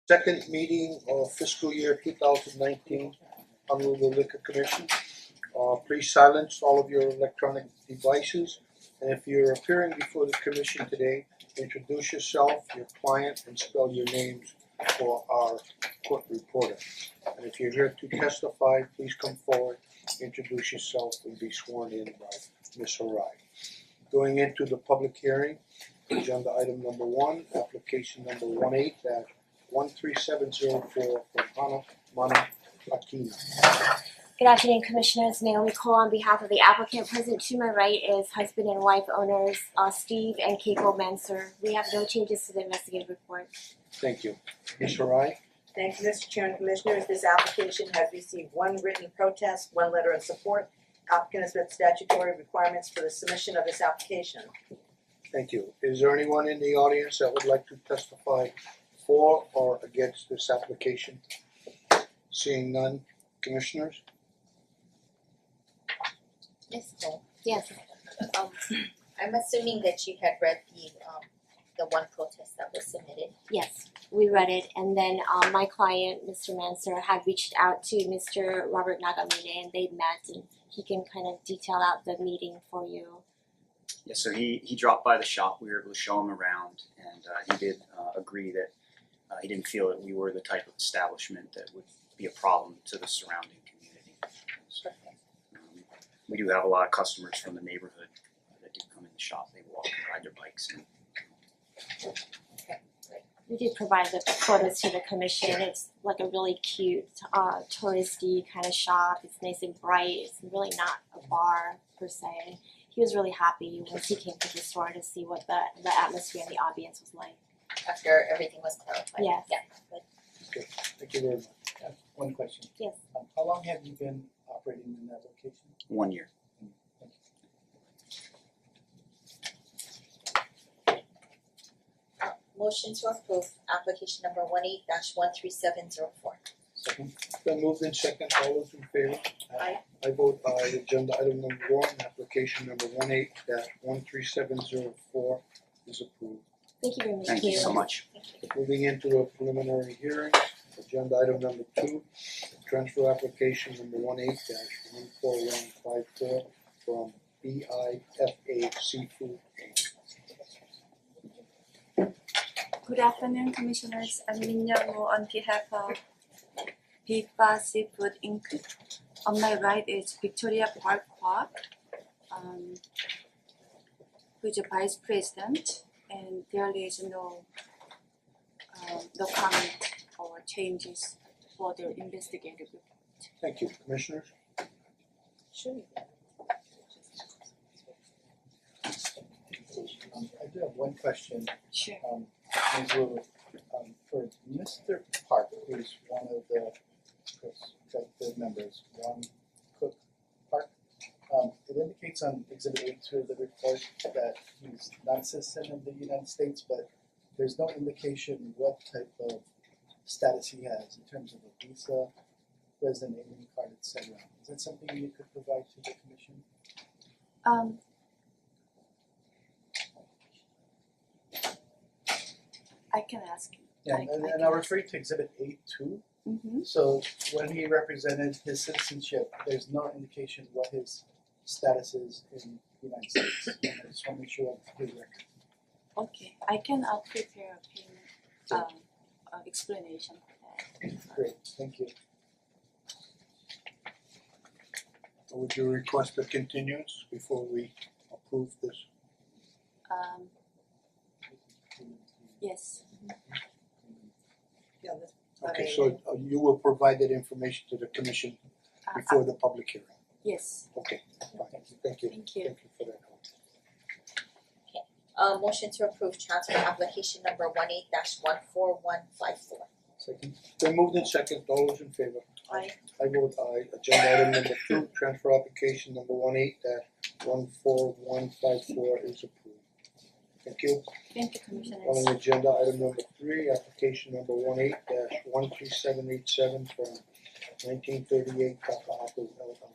second meeting of fiscal year 2019 Honolulu Liquor Commission. Please silence all of your electronic devices, and if you're appearing before the commission today, introduce yourself, your client, and spell your names for our court reporter. And if you're here to testify, please come forward, introduce yourself, and be sworn in by Ms. Harai. Going into the public hearing, agenda item number 1, application number 18-13704 from Hana Mana Akina. Good afternoon, Commissioners. Naomi Cole on behalf of the applicant. Present to my right is husband and wife owners Steve and Keiko Mansour. We have no changes to the investigative report. Thank you. Ms. Harai? Thank you, Mr. Chair and Commissioners. This application has received one written protest, one letter of support. Applicant has met statutory requirements for the submission of this application. Thank you. Is there anyone in the audience that would like to testify for or against this application? Seeing none, Commissioners? Ms. Cole, Yes. I'm assuming that you had read the one protest that was submitted. Yes, we read it, and then my client, Mr. Mansour, had reached out to Mr. Robert Nagamine, and they met, and he can kind of detail out the meeting for you. Yeah, so he dropped by the shop. We were able to show him around, and he did agree that he didn't feel that we were the type of establishment that would be a problem to the surrounding community. So, we do have a lot of customers from the neighborhood that do come in the shop. They walk and ride their bikes. We did provide the photos to the commission. It's like a really cute, touristy kind of shop. It's nice and bright. It's really not a bar per se. He was really happy once he came to the store to see what the atmosphere and the ambience was like. After everything was clarified. Yes. Yeah, good. Okay, thank you very much. One question. Yes. How long have you been operating in that location? 1 year. Thank you. Motion to approve application number 18-13704. Second. Then moved in second, all those in favor? Aye. I vote aye. Agenda item number 1, application number 18-13704 is approved. Thank you very much. Thank you so much. Moving into the preliminary hearing, agenda item number 2, transfer application number 18-14154 from BIFA Seafood Inc. Good afternoon, Commissioners. I'm Min Young-woo on behalf of BIFA Seafood Inc. On my right is Victoria Park Kwok, who is a Vice President, and there is no comment or changes for the investigative report. Thank you, Commissioners. Sure. I do have one question. Sure. Ms. Wu, for Mr. Park, who is one of the members, Ron Cook Park, it indicates on Exhibit 82 of the report that he's not a citizen of the United States, but there's no indication what type of status he has in terms of a visa, resident alien card, etc. Is that something you could provide to the commission? I can ask him. Yeah, and I'll refer you to Exhibit 8-2. Mm-hmm. So when he represented his citizenship, there's no indication what his status is in the United States. I just want to make sure I'm clear. Okay, I can prepare a payment explanation for that. Great, thank you. Would you request a continuance before we approve this? Yes. Yeah, this, Okay, so you will provide that information to the commission before the public hearing? Yes. Okay, fine. Thank you. Thank you. Thank you for that. Motion to approve transfer application number 18-14154. Second. Then moved in second, all those in favor? Aye. I vote aye. Agenda item number 2, transfer application number 18-14154 is approved. Thank you. Thank you, Commissioners. Calling agenda item number 3, application number 18-13787 from 1938 Kaka'ako LLC.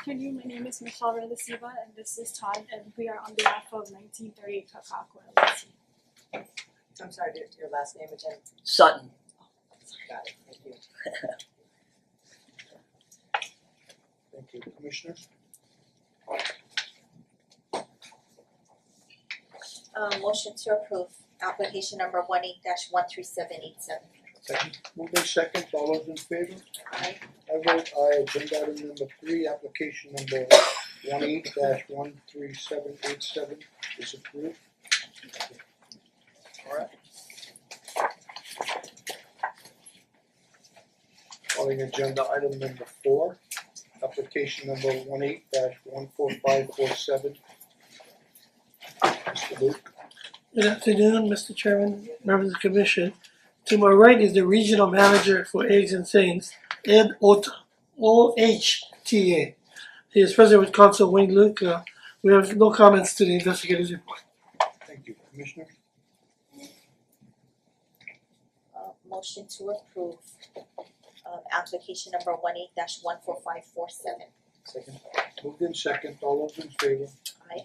afternoon. My name is Michelle Relasiva and this is Todd, and we are on behalf of 1930 Kakako LLC. I'm sorry, your last name again? Sutton. Got it, thank you. Thank you. Commissioners? Motion to approve application number 18-13787. Second. Moved in second, all those in favor? Aye. I vote aye. Agenda item number 3, application number 18-13787 is approved. Alright. Calling agenda item number 4, application number 18-14547. Mr. Luke. Good afternoon, Mr. Chairman, members of the Commission. To my right is the Regional Manager for Eggs and Things, Ed OHTA. He is present with Counsel Wayne Luke. We have no comments to the investigator's report. Thank you. Commissioner? Motion to approve application number 18-14547. Second. Moved in second, all those in favor? Aye.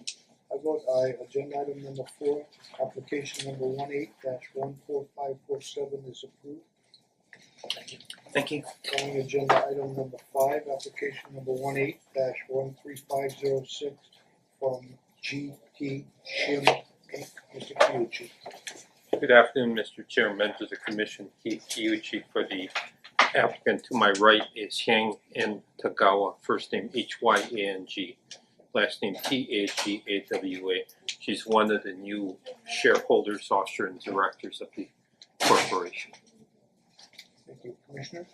I vote aye. Agenda item number 4, application number 18-14547 is approved. Thank you. Calling agenda item number 5, application number 18-13506 from GT Shim Inc. Mr. Kiyuchi. Good afternoon, Mr. Chair, members of the Commission, Keith Kiyuchi for the applicant. To my right is Hyang N. Tagawa, first name Hyang, last name Thagawa. She's one of the new shareholders, officer and directors of the corporation. Thank you. Commissioner?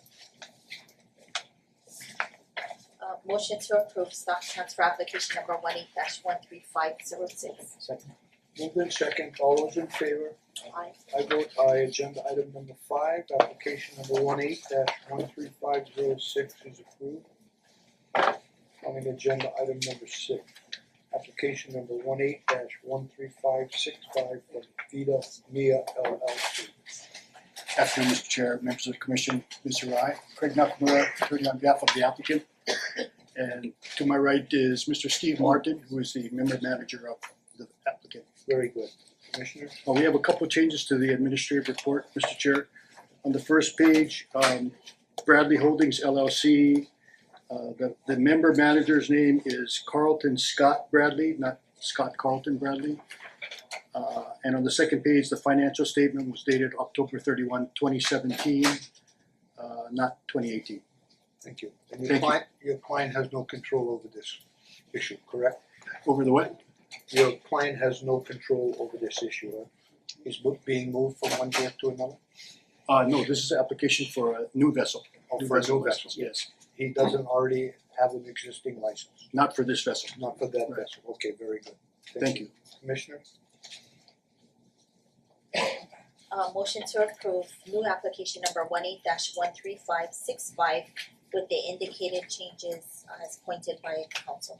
Motion to approve stock transfer application number 18-13506. Second. Moved in second, all those in favor? Aye. I vote aye. Agenda item number 5, application number 18-13506 is approved. Calling agenda item number 6, application number 18-13565 from Vita Mia LLC. Afternoon, Mr. Chair, members of the Commission, Mr. Rai, Craig Nakamura, attorney on behalf of the applicant. And to my right is Mr. Steve Martin, who is the member manager of the applicant. Very good. Commissioner? We have a couple changes to the administrative report, Mr. Chair. On the first page, Bradley Holdings LLC, the member manager's name is Carlton Scott Bradley, not Scott Carlton Bradley. And on the second page, the financial statement was dated October 31, 2017, not 2018. Thank you. And Thank you. your client has no control over this issue, correct? Over the what? Your client has no control over this issue, right? He's being moved from one camp to another? No, this is an application for a new vessel. Or for a new vessel? license, yes, He doesn't already have an existing license, not for this vessel. not for that Right. vessel. Okay, very good. Thank you. Commissioner? Motion to approve new application number 18-13565 with the indicated changes as pointed by council.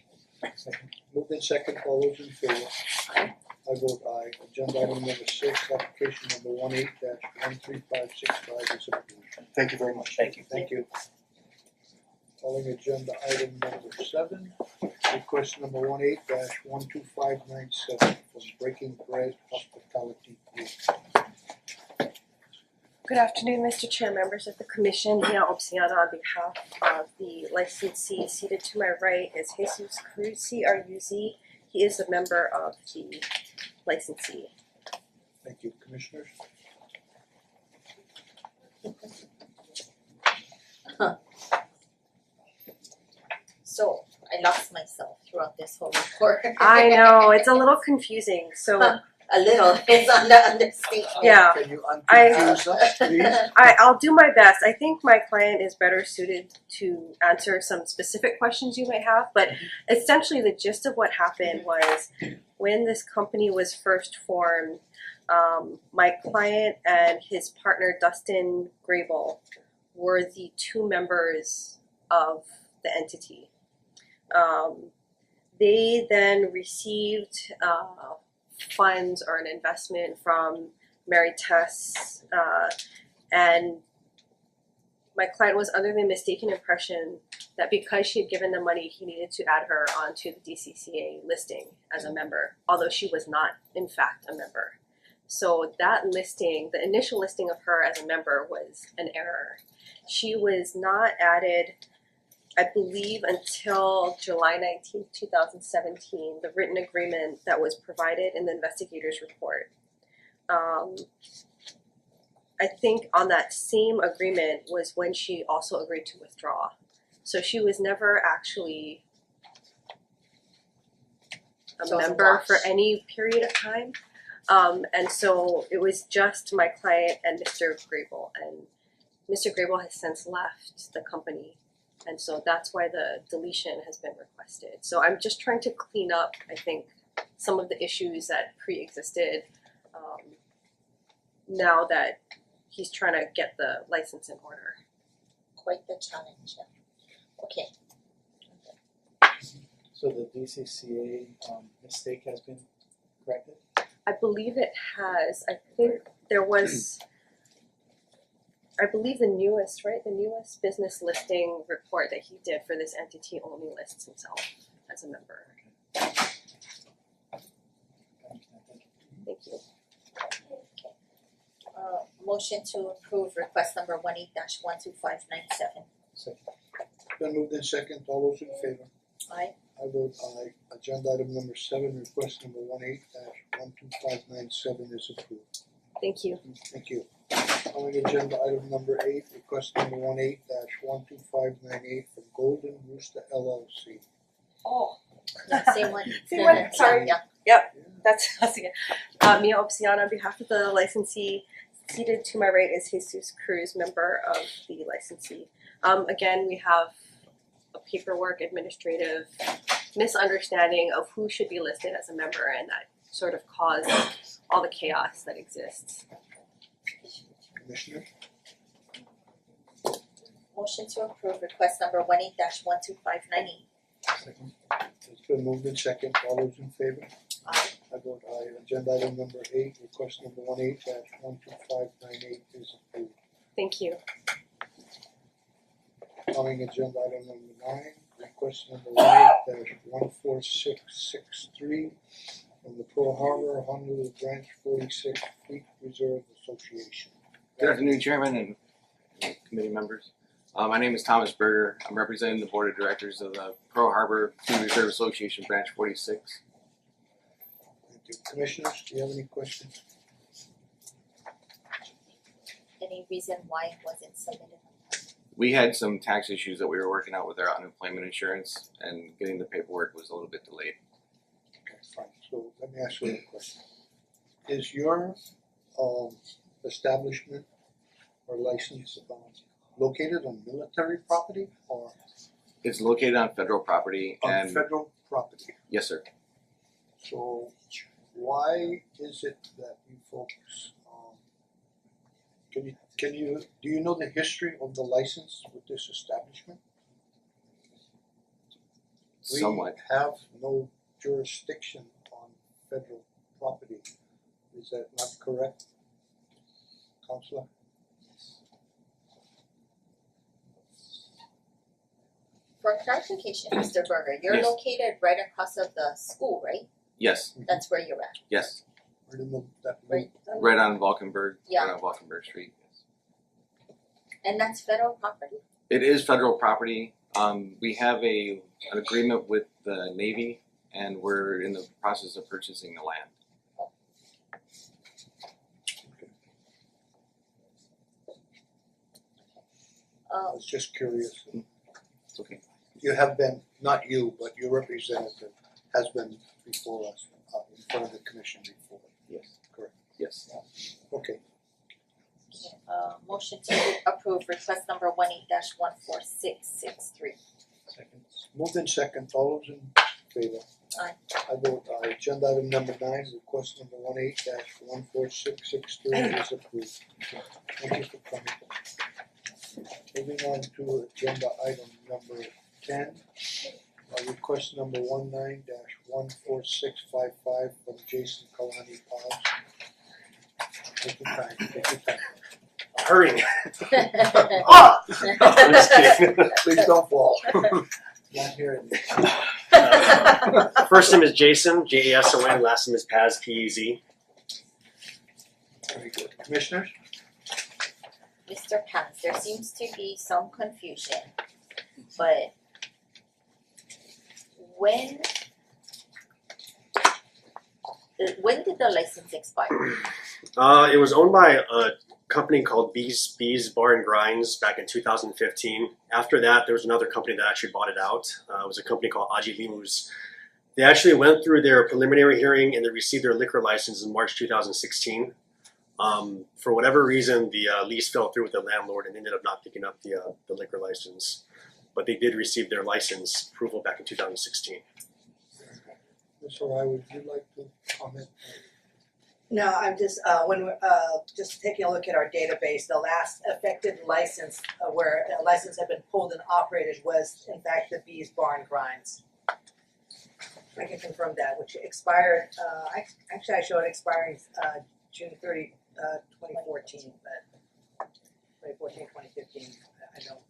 Second. Moved in second, all those in favor? Aye. I vote aye. Agenda item number 6, application number 18-13565 is approved. Thank you very much. Thank you. Thank you. Calling agenda item number 7, request number 18-12597 from Breaking Bread Hospitality Group. Good afternoon, Mr. Chair, members of the Commission. Mia Obsiana on behalf of the licensee. Seated to my right is Jesus Cruz, CRUZ. He is a member of the licensee. Thank you, Commissioners. So I lost myself throughout this whole report. I know, it's a little confusing, so A little, it's on the understatement. yeah. Can you unconfuse us, please? I'll do my best. I think my client is better suited to answer some specific questions you might have, but essentially the gist of what happened was when this company was first formed, my client and his partner Dustin Grable were the two members of the entity. They then received funds or an investment from Mary Tess, and my client was under the mistaken impression that because she had given the money, he needed to add her onto the DCCA listing as a member, although she was not in fact a member. So that listing, the initial listing of her as a member, was an error. She was not added, I believe, until July 19th, 2017, the written agreement that was provided in the investigator's report. I think on that same agreement was when she also agreed to withdraw. So she was never actually a So it was a member wash. for any period of time. And so it was just my client and Mr. Grable, and Mr. Grable has since left the company, and so that's why the deletion has been requested. So I'm just trying to clean up, I think, some of the issues that pre-existed now that he's trying to get the license in order. Quite the challenge, yeah. Okay, So the DCCA mistake has been corrected? I believe it has. I think there was, I believe the newest, right? The newest business listing report that he did for this entity only lists himself as a member. I understand, thank you. Thank you. motion to approve request number 18-12597. Second. Then moved in second, all those in favor? Aye. I vote aye. Agenda item number 7, request number 18-12597 is approved. Thank you. Thank you. Calling agenda item number 8, request number 18-12598 from Golden Rooster LLC. Oh, same one. Same one, sorry. Yeah. That's us again. Mia Opsiana on behalf of the licensee. Seated to my right is Jesus Cruz, member of the licensee. Again, we have a paperwork administrative misunderstanding of who should be listed as a member, and that sort of caused all the chaos that exists. Commissioner? Motion to approve request number 18-12598. Second. It's been moved in second, all those in favor? Aye. I vote aye. Agenda item number 8, request number 18-12598 is approved. Thank you. Calling agenda item number 9, request number 18-14663 from the Pearl Harbor Honolulu Branch 46 Fleet Reserve Association. Good afternoon, Chairman and committee members. My name is Thomas Berger. I'm representing the Board of Directors of the Pearl Harbor Fleet Reserve Association Branch 46. Thank you. Commissioners, do you have any questions? Any reason why it wasn't submitted? We had some tax issues that we were working out with our unemployment insurance, and getting the paperwork was a little bit delayed. Okay, fine. So let me ask you a question. Is your establishment or license located on military property or It's located on federal property, on and federal property? yes, sir. So why is it that you folks do you know the history of the license with this establishment? Somewhat. We have no jurisdiction on federal property. Is that not correct, Counselor? For clarification, Mr. Berger, you're Yes. located right across of the school, right? Yes, That's where you're at, yes. Right in that right? Right on Valkenburg, Yeah. right on Valkenburg Street. And that's federal property? It is federal property. We have an agreement with the Navy, and we're in the process of purchasing the land. I was just curious. It's okay. You have been, not you, but your representative has been before us, in front of the commission before. Yes. Correct. Yes. Okay, Motion to approve request number 18-14663. Second. moved in second, all those in favor? Aye. I vote aye. Agenda item number 9, request number 18-14663 is approved. Thank you for coming. Moving on to agenda item number 10, request number 19-14655 from Jason Kalani Paz. Take your time, take your time. Hurrying. Ah! I'm just kidding. Please don't fall. Not hearing. First name is Jason, Jason. Last name is Paz, Pez. Very good. Commissioners? Mr. Paz, there seems to be some confusion, but when did the license expire? It was owned by a company called Bees Bar and Grinds back in 2015. After that, there was another company that actually bought it out. It was a company called Aji Limus. They actually went through their preliminary hearing and they received their liquor license in March 2016. For whatever reason, the lease fell through with the landlord and ended up not picking up the liquor license. But they did receive their license approval back in 2016. Mr. Rai, would you like to comment? No, I'm just when we're just taking a look at our database, the last affected license where a license had been pulled and operated was in fact the Bees Bar and Grinds. I can confirm that, which expired. Actually, I show it expiring June 30, 2014, but 2014, 2015. I don't.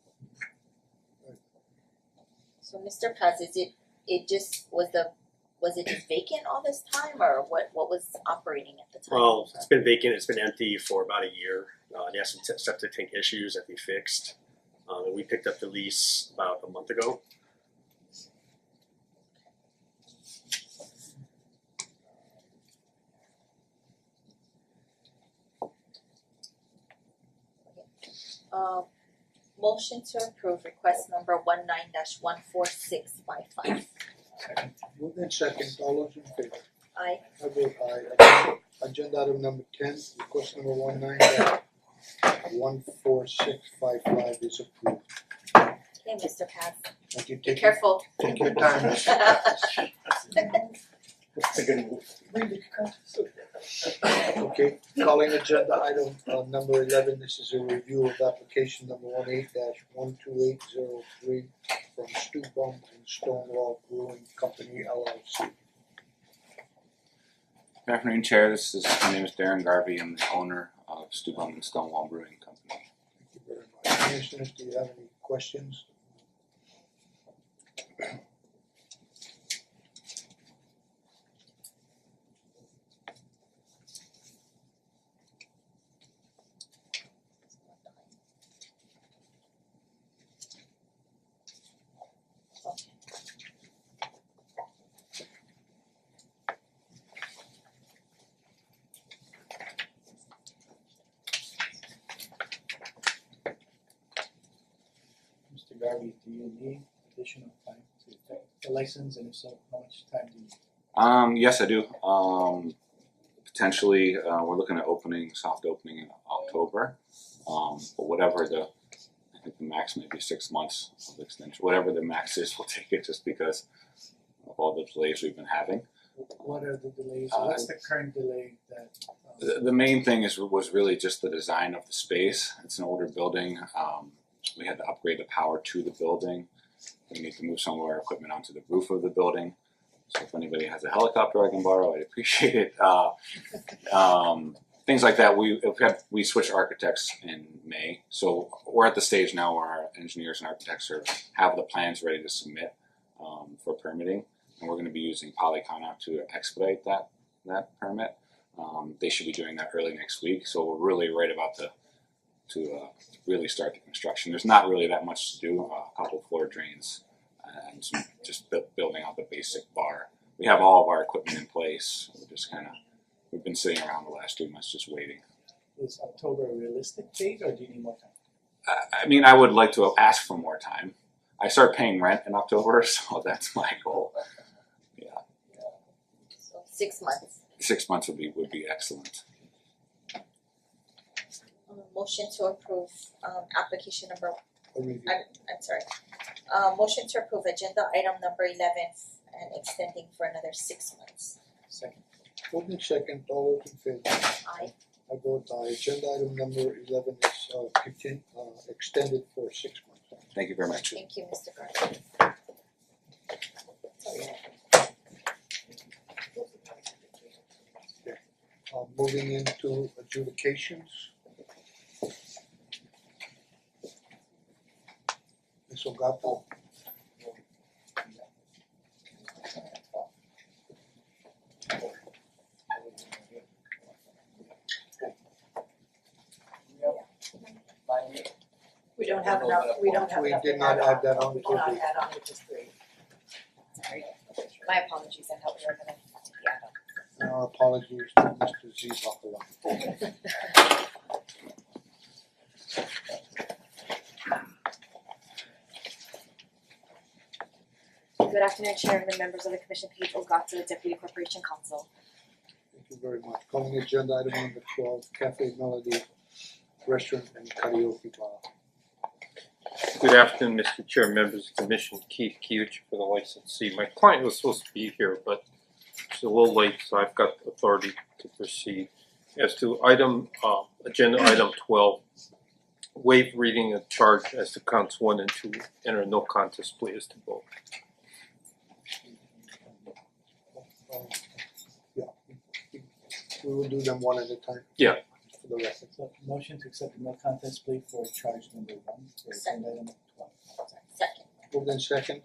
So Mr. Paz, it just was it just vacant all this time, or what was operating at the time? Well, it's been vacant. It's been empty for about a year. They have some septic tank issues that they fixed. And we picked up the lease about a month ago. Motion to approve request number 19-14655. Moved in second, all those in favor? Aye. I vote aye. Agenda item number 10, request number 19-14655 is approved. Okay, Mr. Paz, Thank you. be careful. Take your time, Mr. Paz. Okay, calling agenda item number 11, this is a review of application number 18-12803 from Stew Bum and Stonewall Brewing Company LLC. Good afternoon, Chair. My name is Darren Garvey. I'm the owner of Stew Bum and Stonewall Brewing Company. Thank you very much. Commissioners, do you have any questions? Mr. Garvey, do you need additional time to effect the license, and if so, how much time do you need? Yes, I do. Potentially, we're looking at soft opening in October. But whatever I think the max may be 6 months of extension. Whatever the max is, we'll take it just because of all the delays we've been having. What are the delays? What's the current delay that? The main thing was really just the design of the space. It's an older building. We had to upgrade the power to the building. We need to move some of our equipment onto the roof of the building. So if anybody has a helicopter I can borrow, I'd appreciate it. Things like that. We switched architects in May, so we're at the stage now where our engineers and architects have the plans ready to submit for permitting, and we're going to be using Polycon to expedite that permit. They should be doing that early next week, so we're really right about to really start the construction. There's not really that much to do. A couple floor drains and just building out the basic bar. We have all of our equipment in place. We've been sitting around the last 3 months just waiting. Is October a realistic date, or do you need more time? I mean, I would like to ask for more time. I start paying rent in October, so that's my goal. Yeah. So 6 months. 6 months would be excellent. Motion to approve application number. Review. I'm sorry. Motion to approve agenda item number 11 and extending for another 6 months. Second. Moved in second, all those in favor? Aye. I vote aye. Agenda item number 11 is extended for 6 months. Thank you very much. Thank you, Mr. Garvey. Moving into adjudications. Ms. Ogata. We don't have enough, we don't have We enough. did not add that on We to did not the- add on to just three. Sorry. My apologies, I thought we were gonna yeah. Our apologies to Mr. Z Bakala. Good afternoon, Chairman and members of the Commission, Paige Ogata, Deputy Corporation Counsel. Thank you very much. Calling agenda item number 12, Cafe Melody Restaurant and Karaoke Bar. Good afternoon, Mr. Chair, members of the Commission, Keith Kyuchi for the licensee. My client was supposed to be here, but it's a little late, so I've got authority to proceed. As to agenda item 12, waive reading of charge as to counts 1 and 2, enter no contest plea as to both. Yeah, we will do them one at a time. Yeah. For the record. So motion to accept the no contest plea for charge number 1 for agenda item 12. Second. Moved in second.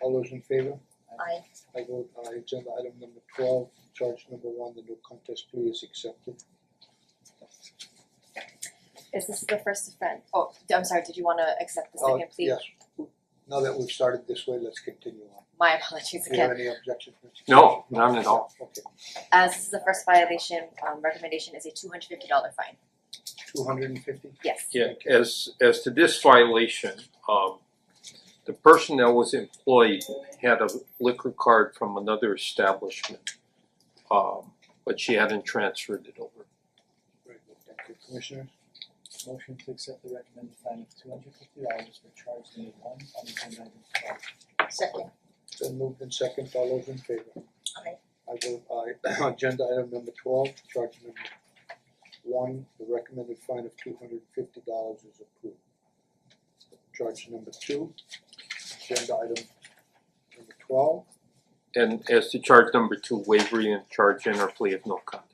All those in favor? Aye. I vote aye. Agenda item number 12, charge number 1, the no contest plea is accepted. Is this the first offense? Oh, I'm sorry, did you wanna accept the second plea? Yes. Now that we've started this way, let's continue on. My apologies Do you have again. any objections, Mr. No, none at all. Okay, As this is the first violation, recommendation is a $250 fine. 250? Yes. Yeah, as to this violation, the person that was employed had a liquor card from another establishment, but she hadn't transferred it over. Very good, thank you. Commissioners? Motion to accept the recommended fine of $250 for charge number 1 on agenda item 12. Second. Then moved in second, all those in favor? Aye. I vote aye. Agenda item number 12, charge number 1, the recommended fine of $250 is approved. Charge number 2, agenda item number 12, And as to charge number 2, waive reading of charge, enter plea of no contest.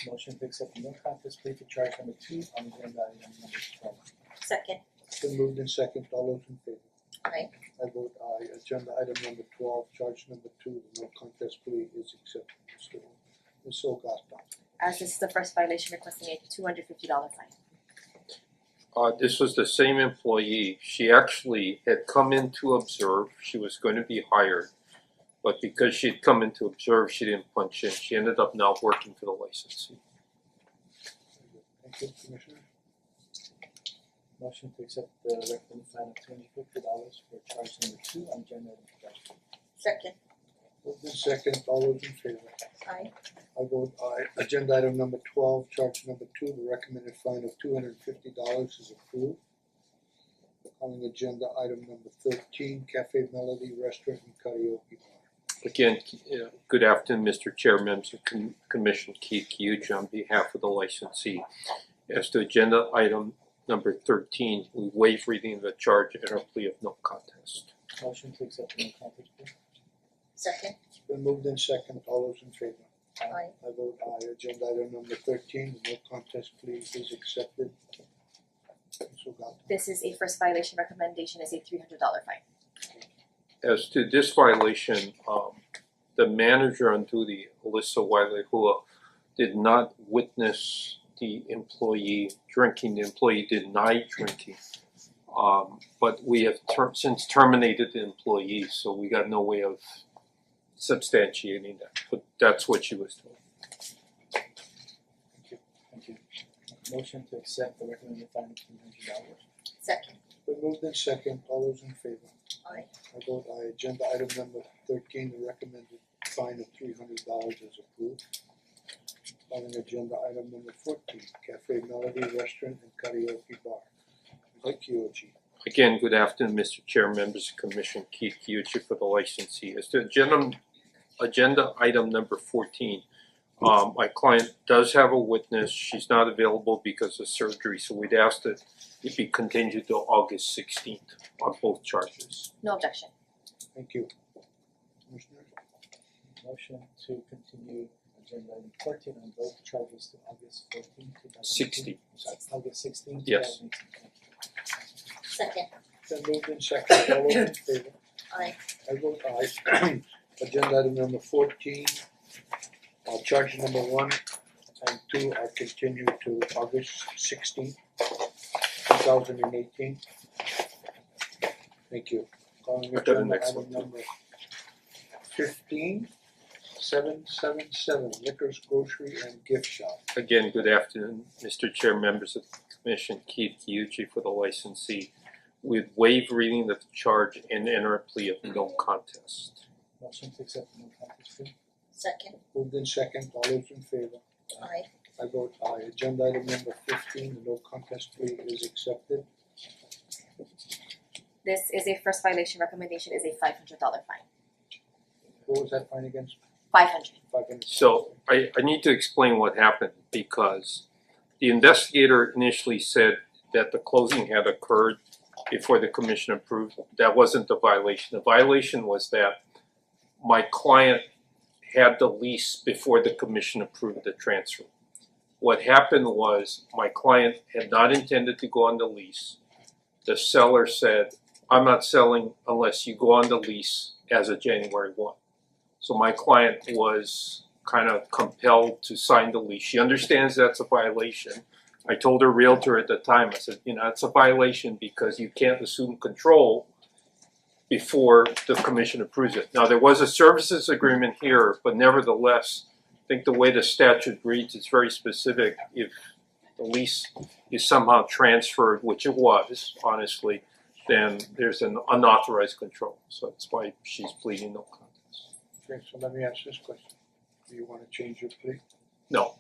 Motion to accept the no contest plea for charge number 2 on agenda item number 12. Second. then moved in second, all those in favor? Aye. I vote aye. Agenda item number 12, charge number 2, the no contest plea is accepted. Ms. Ogata. As this is the first violation, requesting a $250 fine. This was the same employee. She actually had come in to observe. She was going to be hired, but because she had come in to observe, she didn't punch in. She ended up now working for the licensee. Thank you, Commissioner. Motion to accept the recommended fine of $250 for charge number 2 on agenda item 12. Second. Moved in second, all those in favor? Aye. I vote aye. Agenda item number 12, charge number 2, the recommended fine of $250 is approved. Calling agenda item number 13, Cafe Melody Restaurant and Karaoke Bar. Again, good afternoon, Mr. Chair, members of Commission, Keith Kyuchi on behalf of the licensee. As to agenda item number 13, we waive reading of the charge and enter plea of no contest. Motion to accept the no contest plea. Second. It's been moved in second, all those in favor? Aye. I vote aye. Agenda item number 13, the no contest plea is accepted. Ms. Ogata. This is a first violation, recommendation is a $300 fine. As to this violation, the manager on duty, Alyssa Wailehua, did not witness the employee drinking. The employee denied drinking. But we have since terminated the employee, so we got no way of substantiating that. But that's what she was doing. Thank you. Motion to accept the recommended fine of $200. Second. Been moved in second, all those in favor? Aye. I vote aye. Agenda item number 13, the recommended fine of $300 is approved. Calling agenda item number 14, Cafe Melody Restaurant and Karaoke Bar. LIQ. Again, good afternoon, Mr. Chair, members of the Commission, Keith Kyuchi for the licensee. As to agenda item number 14, my client does have a witness. She's not available because of surgery, so we'd ask that it be continued to August 16th on both charges. No objection. Thank you. Commissioner? Motion to continue agenda item 14 on both charges to August 14, 2018. 16. Sorry, August 16, Yes. 2018. Second. Then moved in second, all those in favor? Aye. I vote aye. Agenda item number 14, charge number 1 and 2 are continued to August 16, 2018. Thank you. Calling Go to the agenda next item one. number 15, 777, Liquors, Grocery and Gift Shop. Again, good afternoon, Mr. Chair, members of the Commission, Keith Kiuchi for the licensee. With waive reading of the charge and enter a plea of no contest. Motion to accept the no contest plea. Second. Moved in second, all those in favor? Aye. I vote aye. Agenda item number 15, the no contest plea is accepted. This is a first violation. Recommendation is a $500 fine. What was that fine against? 500. 500. So I need to explain what happened because the investigator initially said that the closing had occurred before the commission approved. That wasn't the violation. The violation was that my client had the lease before the commission approved the transfer. What happened was my client had not intended to go on the lease. The seller said, I'm not selling unless you go on the lease as of January 1. So my client was kind of compelled to sign the lease. She understands that's a violation. I told her realtor at the time, I said, you know, it's a violation because you can't assume control before the commission approves it. Now, there was a services agreement here, but nevertheless, I think the way the statute reads, it's very specific. If the lease is somehow transferred, which it was, honestly, then there's an unauthorized control. So that's why she's pleading no contest. Okay, so let me ask this question. Do you want to change your plea? No.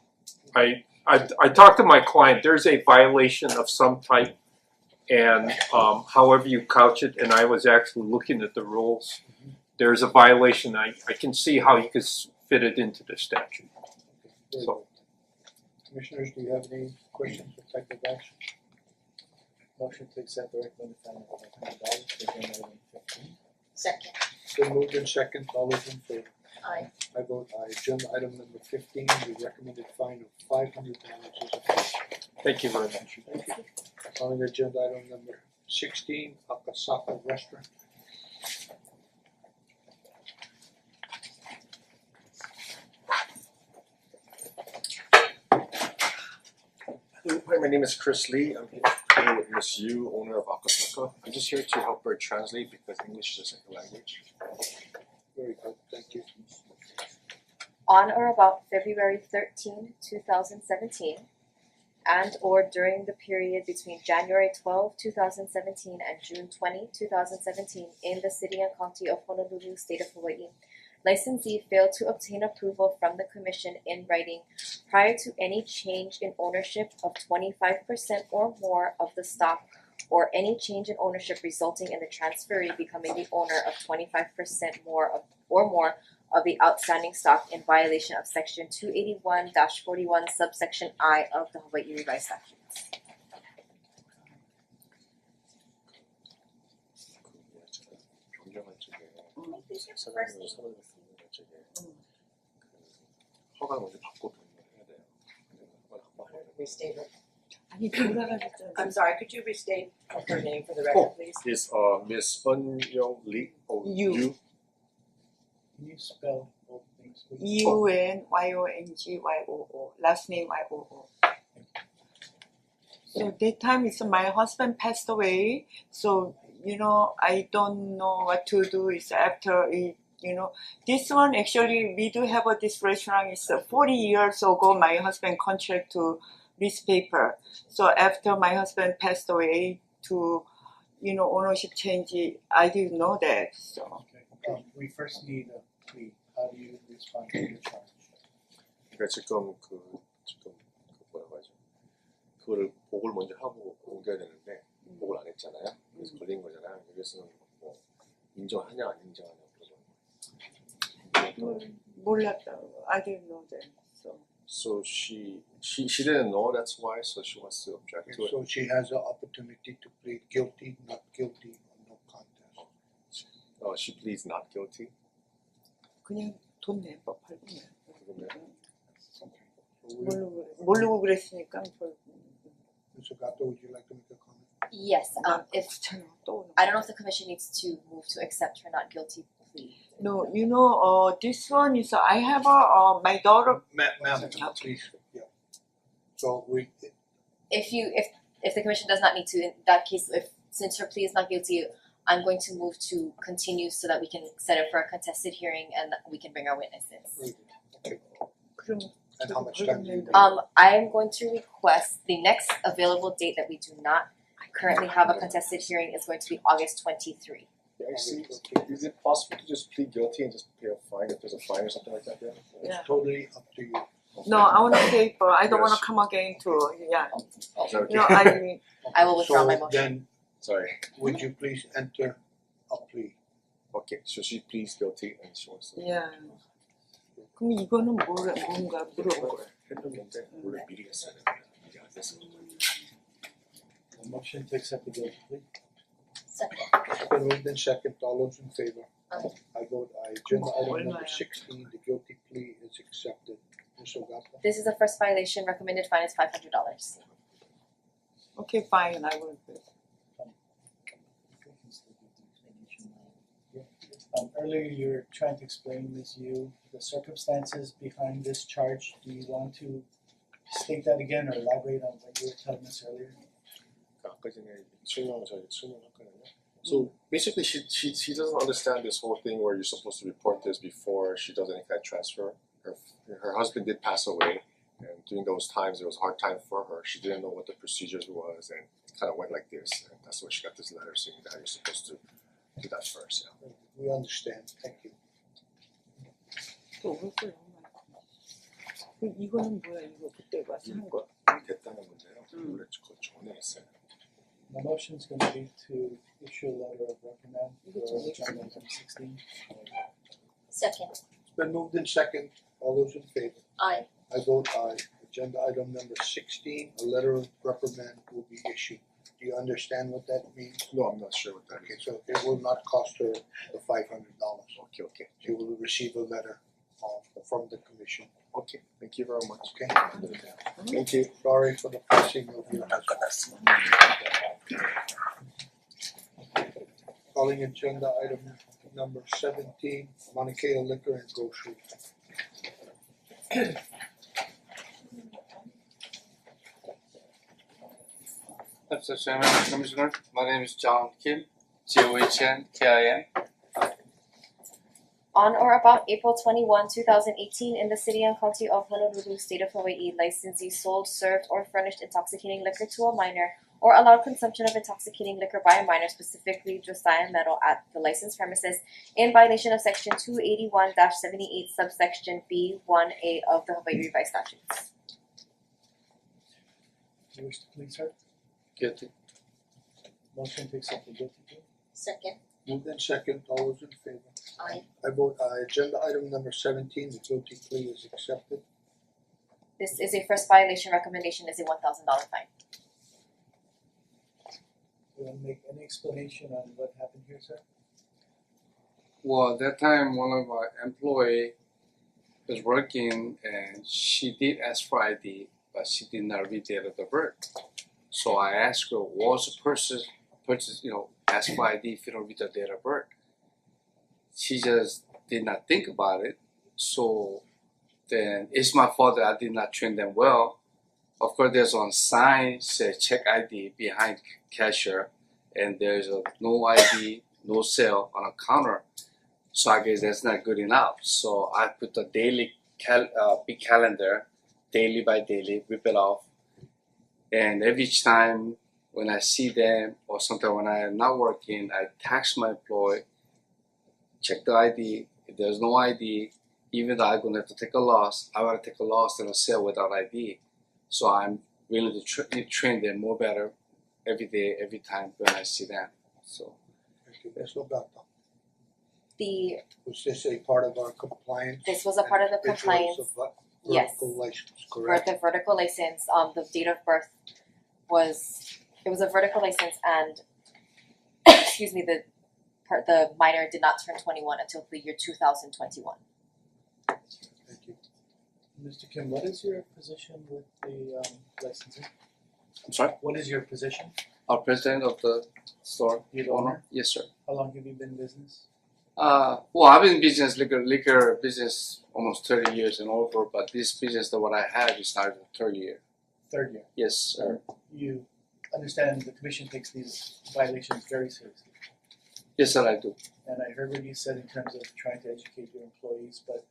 I talked to my client, there's a violation of some type, and however you couch it, and I was actually looking at the rules, there's a violation, I can see how you could fit it into the statute. Very So, good. Commissioners, do you have any questions or type of action? Motion to accept the recommended fine of $500 for agenda item 15. Second. Been moved in second, all those in favor? Aye. I vote aye. Agenda item number 15, the recommended fine of $500 is approved. thank you very much. Thank you. Calling agenda item number 16, Akasaka Restaurant. Hi, my name is Chris Lee. I'm here with Miss Yu, owner of Akasaka. I'm just here to help her translate because English is a second language. Very good, thank you. On or about February 13, 2017, and or during the period between January 12, 2017 and June 20, 2017 in the city and county of Honolulu, state of Hawaii, licensee failed to obtain approval from the commission in writing prior to any change in ownership of 25% or more of the stock or any change in ownership resulting in the transferee becoming the owner of 25% more of the outstanding stock in violation of section 281-41 subsection I of the Hawaii Revised Statutes. 변경한 쪽에 사장님을 선언을 받는 쪽에 허가를 먼저 받고 변경을 해야 돼요. 근데 허가를 안 받아요. Restate it. 아니 돌아가셨잖아요. I'm sorry, could you restate her name for the record, please? Is Miss Eun-young Lee or Can Yu? you spell both names please? EUNYONGYOO. Last name IOO. So that time is my husband passed away. So I don't know what to do. Is after it. This one actually we do have this restaurant. It's 40 years ago. My husband contract to this paper. So after my husband passed away, to ownership change. I didn't know that. So. Okay. We first need a plea. How do you respond to the charge? 그러니까 지금 뭐라고 하죠? 그거를 보고를 먼저 하고 옮겨야 되는데 보고를 안 했잖아요. 그래서 걸린 거잖아요. 여기서는 뭐 인정하냐 안 인정하냐 그러죠. 몰랐다. I didn't know that. So she didn't know, that's why, so she wants to object to it. So she has an opportunity to plead guilty, not guilty, or no contest. She pleads not guilty. 그냥 돈 내, 법하고 So 모르고 그랬으니까. Mr. Gato, would you like to make a comment? Yes, if I don't know if the commission needs to move to accept her not guilty plea. No, this one is I have my daughter. Ma'am, please, yeah. So we, If the commission does not need to, in that case, since her plea is not guilty, I'm going to move to continue so that we can set it for a contested hearing and we can bring our witnesses. okay. And how much time do you need? I am going to request the next available date that we do not currently have a contested hearing is going to be August 23. Actually, is it possible to just plead guilty and just pay a fine if there's a fine or something like that there? It's totally up to you. No, I want to pay for. I don't want Yes. to come again to. Yeah. Is that okay? No, I. I will withdraw my So motion. then, Sorry. would you please enter a plea? Okay, so she pleads guilty and she wants to. Yeah. 그럼 이거는 뭔가 물어봐. 했는데 원래 미리 했어야 돼. 이게 안 됐어. A motion to accept the guilty plea. Second. It's been moved in second, all those in favor? Aye. I vote aye. Agenda item number 16, the guilty plea is accepted. Ms. Ogata? This is the first violation. Recommended fine is $500. Okay, fine. I will pay. Earlier you were trying to explain, Ms. Yu, the circumstances behind this charge. Do you want to state that again or elaborate on what you were telling us earlier? 아까 전에 설명했거든요. So basically, she doesn't understand this whole thing where you're supposed to report this before she does any kind of transfer. Her husband did pass away, and during those times it was a hard time for her. She didn't know what the procedures was, and it kind of went like this. And that's why she got this letter saying that you're supposed to do that first. Yeah. We understand, thank you. 또 없어요. 이거는 뭐야? 이거 그때 와서 한 거. 됐다는 문제요. 원래 그 전에 했어요. The motion is going to be to issue a letter of reprimand for agenda item 16. Second. It's been moved in second, all those in favor? Aye. I vote aye. Agenda item number 16, a letter of reprimand will be issued. Do you understand what that means? No, I'm not sure what that Okay, is. so it will not cost her the $500. Okay. She will receive a letter from the commission. Okay, thank you very much. Okay? Thank you. Sorry for the passing of your husband. Calling agenda item number 17, Mauna Kea Liquor and Grocery. Mr. Chairman, Commissioner, my name is John Kim, John-Kim. On or about April 21, 2018, in the city and county of Honolulu, state of Hawaii, licensee sold, served, or furnished intoxicating liquor to a minor or allowed consumption of intoxicating liquor by a minor, specifically Josiah Metal, at the licensed premises in violation of Section 281-78, subsection B1A of the Hawaii Revised Statutes. Do you wish to plead, sir? Guilty. Motion to accept the guilty plea. Second. Moved in second, all those in favor? Aye. I vote aye. Agenda item number 17, the guilty plea is accepted. This is a first violation. Recommendation is a $1,000 fine. Do you want to make any explanation on what happened here, sir? Well, that time one of our employee was working and she did ask for ID, but she did not read date of the birth. So I asked her, what was the purchase, ask for ID if you don't read the date of birth. She just did not think about it. So then it's my fault that I did not train them well. Of course, there's on sign say check ID behind cashier, and there's a no ID, no sale on a counter. So I guess that's not good enough. So I put the daily big calendar, daily by daily, rip it off, and every time when I see them or sometimes when I am not working, I text my employee, check the ID. If there's no ID, even though I'm gonna have to take a loss, I want to take a loss than a sale without ID. So I'm willing to train them more better every day, every time when I see them. So. Thank you. Ms. Ogata. Was this a part of our compliance? This was a part of the and compliance. issuance of Yes. vertical license, For correct? the vertical license, the date of birth was a vertical license, and excuse me, the minor did not turn 21 until the year 2021. Thank you. Mr. Kim, what is your position with the licensing? I'm sorry? What is your position? Our president of the store. You're the owner? Yes, sir. How long have you been in business? Well, I've been in business, liquor business almost 30 years and over, but this business that what I have is now the third year. Third year. Yes, sir. You understand the commission takes these violations very seriously. Yes, sir, I do. And I heard what you said in terms of trying to educate your employees, but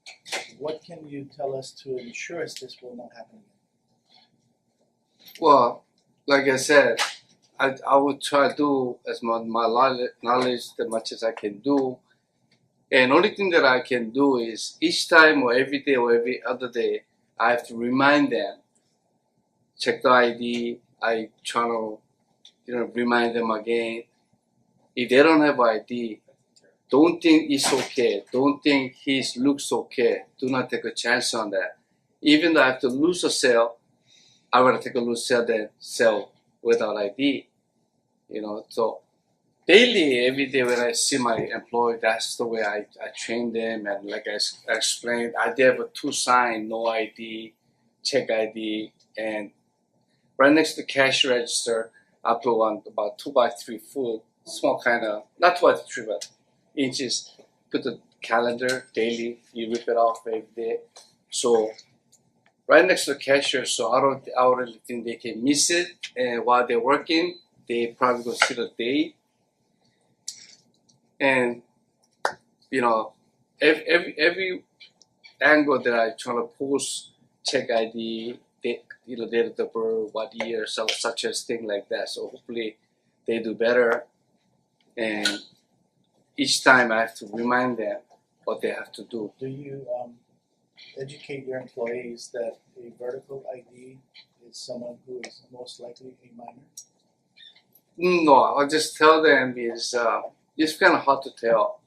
what can you tell us to ensure this will not happen again? Well, like I said, I would try to do as much my knowledge as much as I can do. And only thing that I can do is each time or every day or every other day, I have to remind them, check the ID, I try to, remind them again. If they don't have ID, don't think it's okay. Don't think he looks okay. Do not take a chance on that. Even though I have to lose a sale, I rather take a loose sale than sell without ID. So daily, every day when I see my employee, that's the way I train them. And like I explained, I have a 2 sign, no ID, check ID, and right next to the cash register, I put one about 2x3 foot, small kind of, not 2x3, but inches. Put the calendar daily, you rip it off every day. So right next to the cashier, so I don't really think they can miss it. And while they're working, they probably go see the date. And every angle that I try to post, check ID, date of the birth, what year, such as thing like that. So hopefully they do better. And each time I have to remind them what they have to do. Do you educate your employees that a vertical ID is someone who is most likely a minor? No, I'll just tell them it's kind of hard to tell.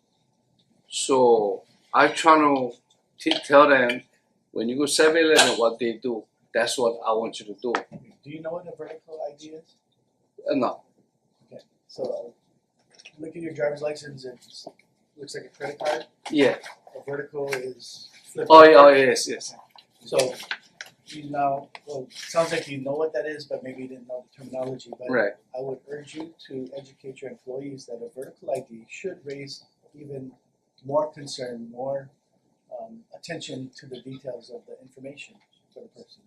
So I try to tell them when you go 7-Eleven, what they do, that's what I want you to do. Do you know what a vertical ID is? No. Okay, so look at your driver's license. It looks like a credit card. Yeah. A vertical is. Yes. So you now, well, it sounds like you know what that is, but maybe you didn't know the terminology. But right. I would urge you to educate your employees that a vertical ID should raise even more concern, more attention to the details of the information for the person.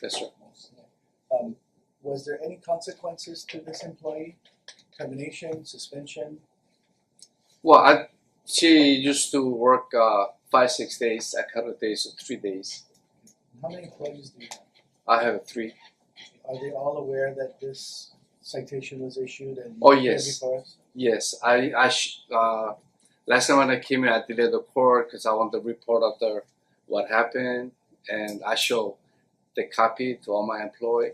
That's right. Was there any consequences to this employee? Termination, suspension? Well, she used to work 5-6 days. I cut her days to 3 days. How many employees do you have? I have 3. Are they all aware that this citation was issued and oh yes, before us? Yes. Last time when I came in, I delayed the court because I want the report of what happened, and I show the copy to all my employee,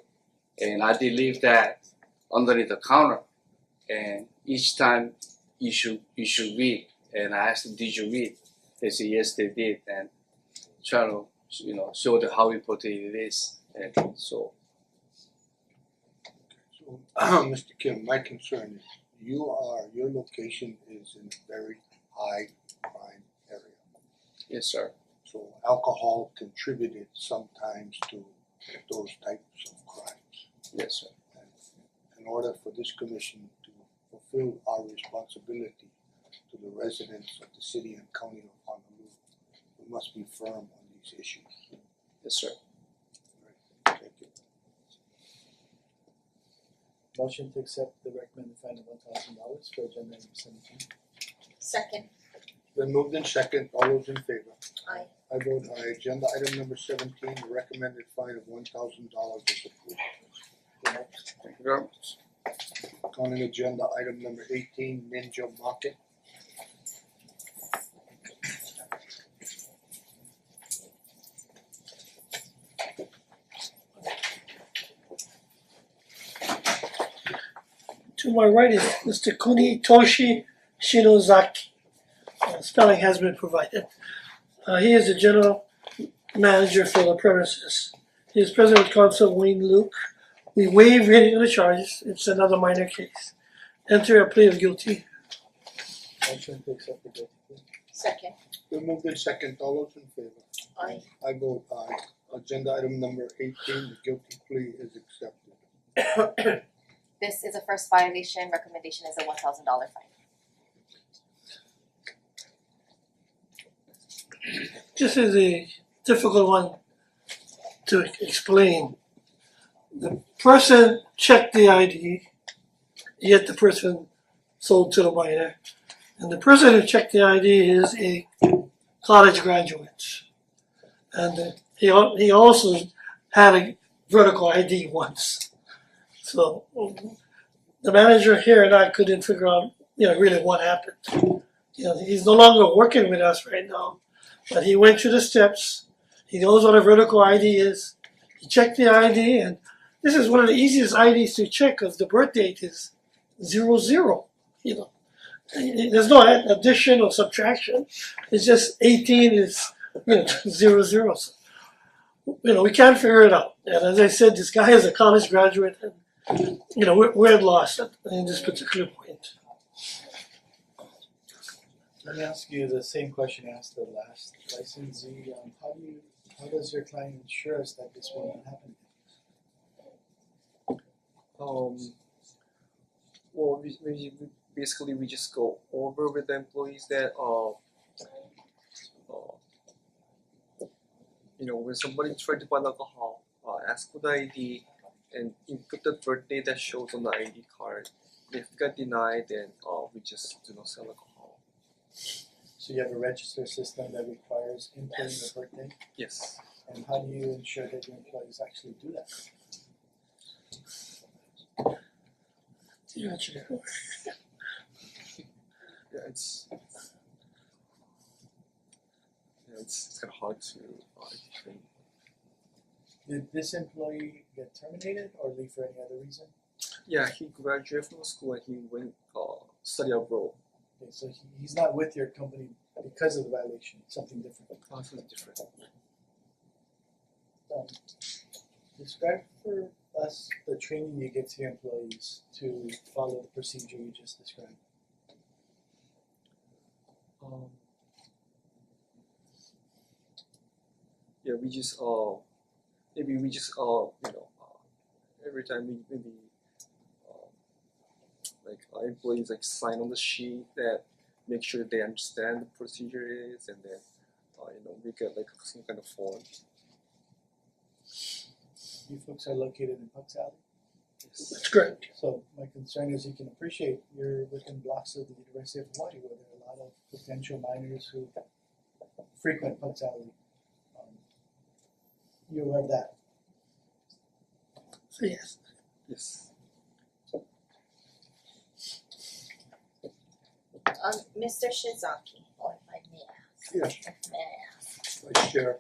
and I did leave that underneath the counter, and each time you should read, and I asked them, did you read? They said yes, they did, and try to show them how important it is, and so. So, Mr. Kim, my concern is your location is in a very high crime area. Yes, sir. So alcohol contributed sometimes to those types of crimes. Yes, sir. And in order for this commission to fulfill our responsibility to the residents of the city and county of Honolulu, we must be firm on these issues. Yes, sir. Thank you. Motion to accept the recommended fine of $1,000 for agenda item 17. Second. Then moved in second, all those in favor? Aye. I vote aye. Agenda item number 17, the recommended fine of $1,000 is approved. Thank you very much. Calling agenda item number 18, Ninja Market. To my right is Mr. Kunitoshi Shinozaki. Spelling has been provided. He is the general manager for the premises. He is present with counsel Wayne Luke. We waive reading of the charges. It's another minor case. Enter a plea of guilty. Motion to accept the guilty plea. Second. Then moved in second, all those in favor? Aye. I vote aye. Agenda item number 18, the guilty plea is accepted. This is a first violation. Recommendation is a $1,000 fine. This is a difficult one to explain. The person checked the ID, yet the person sold to the minor. And the person who checked the ID is a college graduate. And he also had a vertical ID once. So the manager here and I couldn't figure out, really what happened. He's no longer working with us right now, but he went through the steps. He knows what a vertical ID is. He checked the ID, and this is one of the easiest IDs to check because the birth date is 00. There's no addition or subtraction. It's just 18 is 00. So, we can't figure it out. And as I said, this guy is a college graduate, and we're lost in this particular point. Let me ask you the same question I asked the last licensee. How does your client ensure us that this will not happen? Well, basically we just go over with the employees that when somebody tried to buy alcohol, ask for the ID and input the birthday that shows on the ID card. If it got denied, then we just do not sell alcohol. So you have a register system that requires inputting the birthday? Yes. And how do you ensure that your employees actually do that? Yeah, it's kind of hard to explain. Did this employee get terminated or leave for any other reason? Yeah, he graduated from school and he went study abroad. Okay, so he's not with your company because of the violation, something different. Something different. Describe for us the training you give to your employees to follow the procedure you just described. Yeah, we just every time we maybe like our employees sign on the sheet that make sure they understand the procedure is, and then we get some kind of form. You folks are located in Pucks Alley? Yes. That's correct. So my concern is you can appreciate you're within blocks of the University of Hawaii where there are a lot of potential minors who frequent Pucks Alley. You're aware of that? So yes. Yes. Mr. Shizaki, or if I may ask. Yes. May I ask? Vice Chair,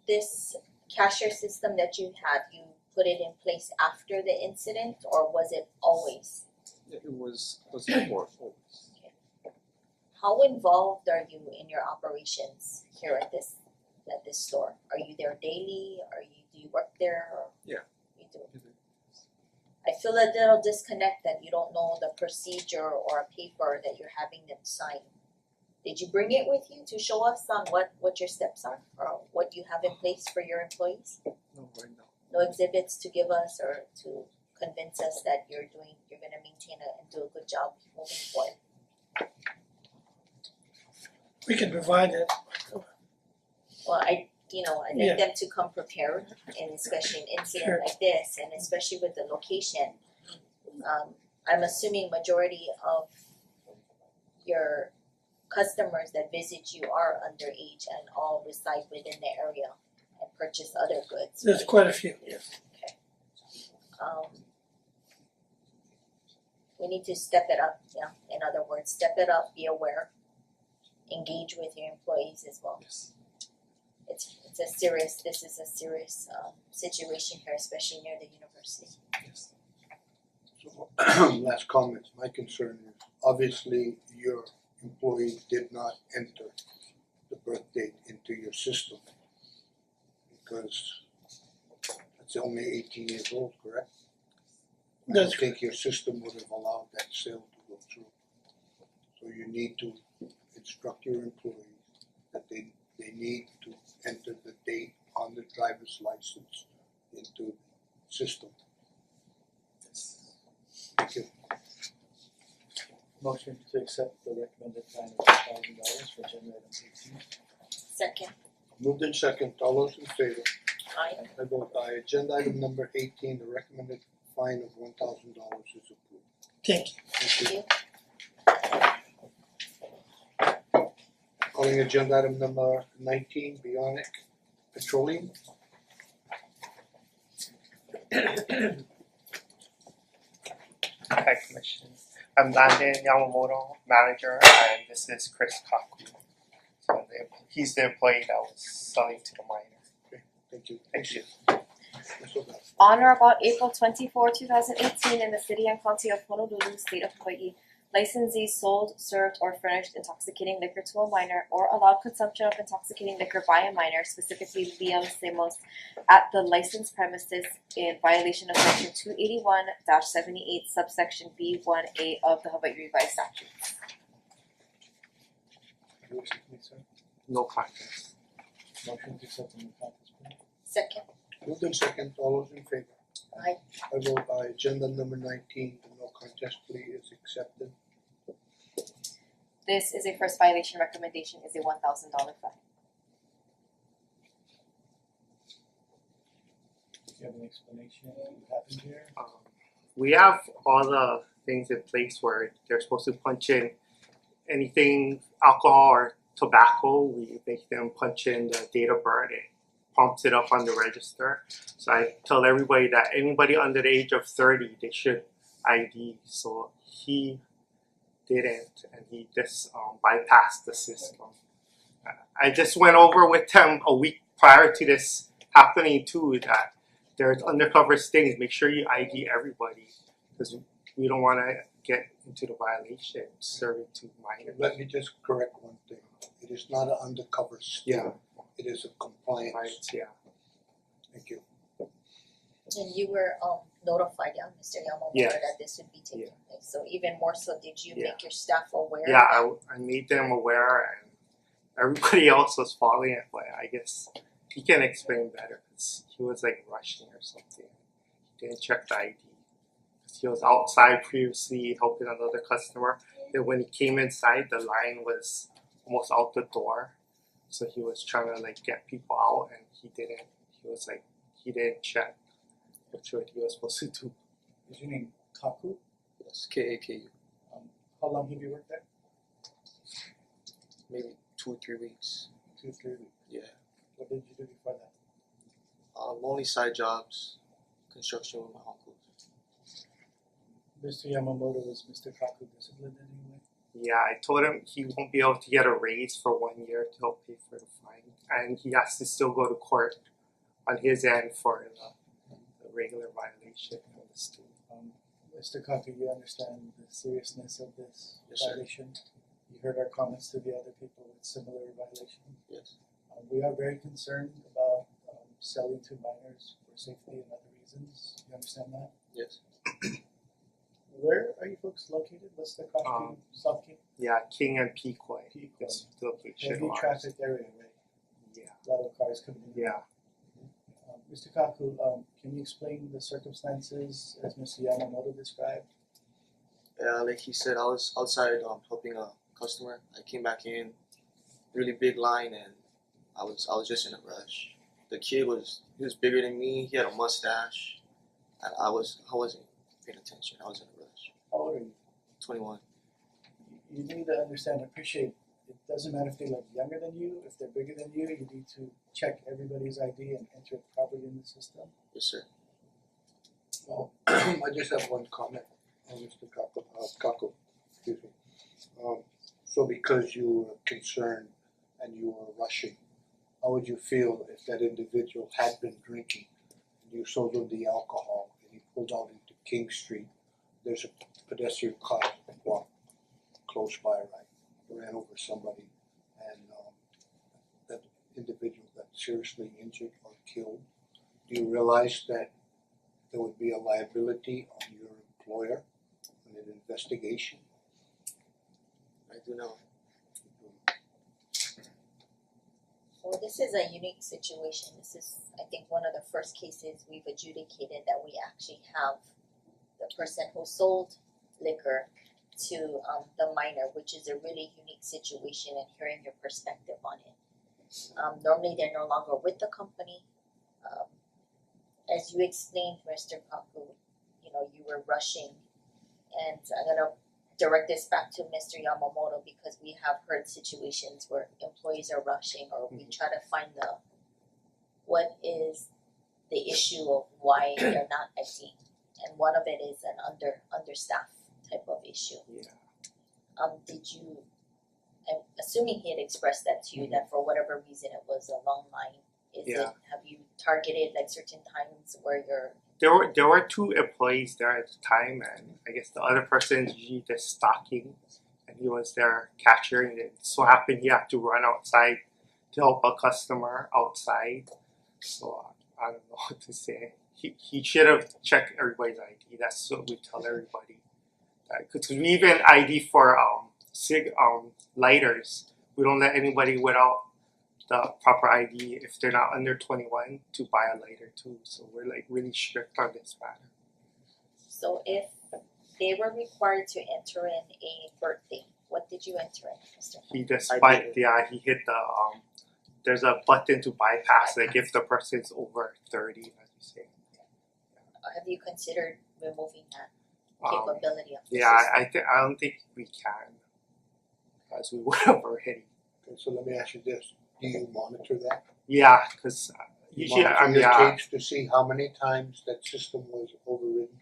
This cashier system that you had, you put it in place after the incident, or was it always? It was before always. How involved are you in your operations here at this store? Are you there daily? Do you work there? Or Yeah. You do. I feel a little disconnect that you don't know the procedure or a paper that you're having them sign. Did you bring it with you to show us on what your steps are or what you have in place for your employees? No, right now. No exhibits to give us or to convince us that you're gonna maintain and do a good job moving forward. We can provide it. Well, I'd Yeah. like them to come prepared, and especially an incident Sure. like this, and especially with the location. I'm assuming majority of your customers that visit you are underage and all reside within the area and purchase other goods. There's right? quite a few, yes. We need to step it up, in other words, step it up, be aware, engage with your employees as well. Yes. This is a serious situation here, especially near the university. Yes. So, last comment, my concern is obviously your employee did not enter the birth date into your system because it's only 18 years old, correct? I don't think your system would have allowed that sale to go through. So you need to instruct your employees that they need to enter the date on the driver's license into system. Thank you. Motion to accept the recommended fine of $2,000 for agenda item 18. Second. Moved in second, all those in favor? Aye. I vote aye. Agenda item number 18, the recommended fine of $1,000 is approved. Thank you. Thank you. Calling agenda item number 19, Bionic Petroleum. Hi Commission. I'm Landon Yamamoto, manager, and this is Chris Kaku. So he's the employee that was selling to the minor. Thank you. Thank you. On or about April 24, 2018, in the city and county of Honolulu, state of Hawaii, licensees sold, served, or furnished intoxicating liquor to a minor or allowed consumption of intoxicating liquor by a minor, specifically Liam Semos, at the licensed premises in violation of Section 281-78, subsection B1A of the Hawaii Revised Statutes. No contest. Motion to accept the no contest plea. Second. Moved in second, all those in favor? Aye. I vote aye. Agenda number 19, the no contest plea is accepted. This is a first violation. Recommendation is a $1,000 fine. Do you have an explanation of what happened here? We have all the things in place where they're supposed to punch in anything alcohol or tobacco. We make them punch in the date of birth. It pumps it up on the register. So I tell everybody that anybody under the age of 30, they should ID. So he didn't, and he just bypassed the system. I just went over with him a week prior to this happening too that there's undercover stings. Make sure you ID everybody because we don't want to get into the violation serving to minors. Let me just correct one thing. It is not an undercover sting. Yeah. It is a compliance. Right, yeah. Thank you. And you were notified, yeah, Mr. Yamamoto, Yes. that this would be taking place. So even more so, did you Yeah. make your staff aware? Yeah, I made them aware, and everybody else was following it, but I guess he can explain better because he was like rushing or something. He didn't check the ID. He was outside previously helping another customer. Then when he came inside, the line was almost out the door. So he was trying to like get people out, and he didn't. He didn't check what he was supposed to do. Is your name Kaku? Yes, KAKU. How long have you worked there? Maybe 2 or 3 weeks. 2 or 3 weeks. Yeah. What did you do before that? Only side jobs, construction with my uncle. Mr. Yamamoto, was Mr. Kaku disciplined in any way? Yeah, I told him he won't be able to get a raise for 1 year to help pay for the fine, and he has to still go to court on his end for the regular violation of the student. Mr. Kaku, you understand the seriousness of this Yes, sir. violation? You heard our comments to the other people with similar violations. Yes. We are very concerned about selling to minors for safety and other reasons. You understand that? Yes. Where are you folks located? What's the cross South King? Yeah, King and Pequot. It's the Heavy location. traffic area, right? Yeah. A lot of cars coming in. Yeah. Mr. Kaku, can you explain the circumstances as Mr. Yamamoto described? Yeah, like he said, I was outside helping a customer. I came back in, really big line, and I was just in a rush. The kid was bigger than me. He had a mustache, and I wasn't paying attention. I was in a rush. How old are you? 21. You need to understand, appreciate, it doesn't matter if they look younger than you, if they're bigger than you need to check everybody's ID and enter it properly in the system. Yes, sir. Well, I just have one comment on Mr. Kaku, excuse me. So because you were concerned and you were rushing, how would you feel if that individual had been drinking and you sold him the alcohol and he pulled out into King Street? There's a pedestrian car walked close by, right? Ran over somebody, and that individual got seriously injured or killed. Do you realize that there would be a liability on your employer in an investigation? I do know. So Well, this is a unique situation. This is, I think, one of the first cases we've adjudicated that we actually have the person who sold liquor to the minor, which is a really unique situation, and hearing your perspective on it. Normally, they're no longer with the company. As you explained, Mr. Kaku, you know, you were rushing, and I'm gonna direct this back to Mr. Yamamoto because we have heard situations where employees are rushing, or we try to find what is the issue of why they're not acting, and one of it is an understaffed type of issue. Did you? I'm assuming he had expressed that to you that for whatever reason it was a long line. Have you targeted like certain times where you're? There were two employees there at the time, and I guess the other person is usually just stocking, and he was their cashier, and it so happened he had to run outside to help a customer outside. So I don't know what to say. He should have checked everybody's ID. That's what we tell everybody. Because we even ID for lighters. We don't let anybody without the proper ID if they're not under 21 to buy a lighter too. So we're like really strict on this matter. So if they were required to enter in a birthday, what did you enter in, Mr. He just he hit the there's a button to bypass like if the person's over 30, as you say. Have you considered removing that capability of the system? I don't think we can, as we would have already. Okay, so let me ask you this: do you monitor that? Yeah, because usually monitor your cage to see how many times that system was overridden.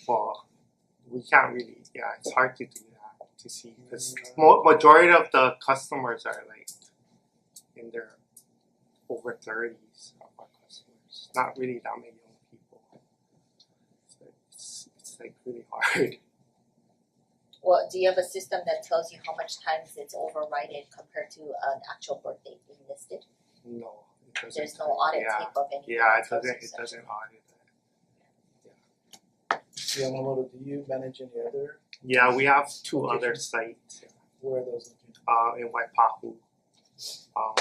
Well, we can't really. Yeah, it's hard to do that to see because majority of the customers are like in their over 30s of our customers. Not really that many young people. So it's like really hard. Well, do you have a system that tells you how much times it's overridden compared to an actual birthday being listed? No, there's no audit tape of anything. Yeah, it doesn't audit that. Yamamoto, do you manage any other? Yeah, we have two other sites. Where are those located? In Waipahu,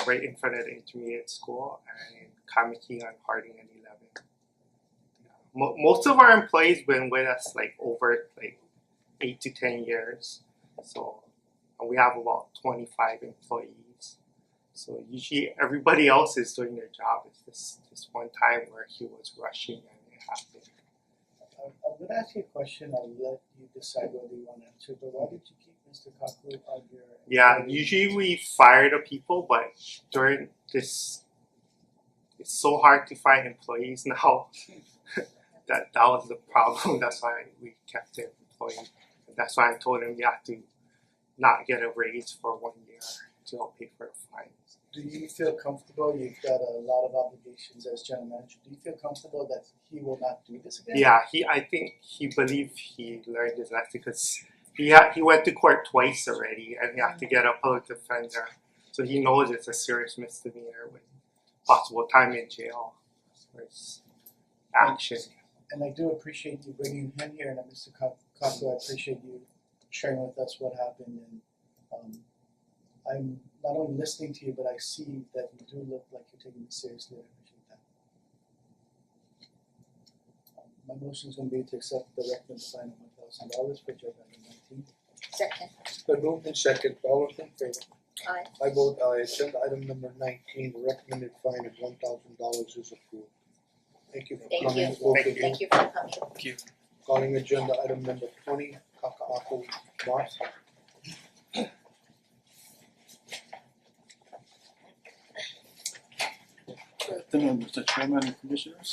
right in front of the intermediate school, and in Kamiki on Harding and 11. Most of our employees been with us like over like 8 to 10 years. So we have about 25 employees. So usually everybody else is doing their job. It's this one time where he was rushing and it happened. I'm going to ask you a question. I'll let you decide whether you want to answer. But why did you keep Mr. Kaku on your? Yeah, usually we fire the people, but during this, it's so hard to find employees now. that was the problem. That's why we kept the employee. That's why I told him you have to not get a raise for 1 year to help pay for the fines. Do you feel comfortable? You've got a lot of obligations as general manager. Do you feel comfortable that he will not do this again? Yeah, I think he believed he learned his lesson because he went to court twice already and he had to get a public defender. So he knows it's a serious misdemeanor with possible time in jail for his action. And I do appreciate you bringing him here, and Mr. Kaku, I appreciate you sharing with us what happened. And I'm not only listening to you, but I see that you do look like you're taking this seriously. I appreciate that. My motion is going to be to accept the recommended fine of $1,000 for job item 19. Second. Been moved in second. All those in favor? Aye. I vote aye. Agenda item number 19, the recommended fine of $1,000 is approved. Thank you for coming. Thank you for coming. Thank you. Calling agenda item number 20, Kaka'ako Mars. Good afternoon, Mr. Chairman and Commissioners.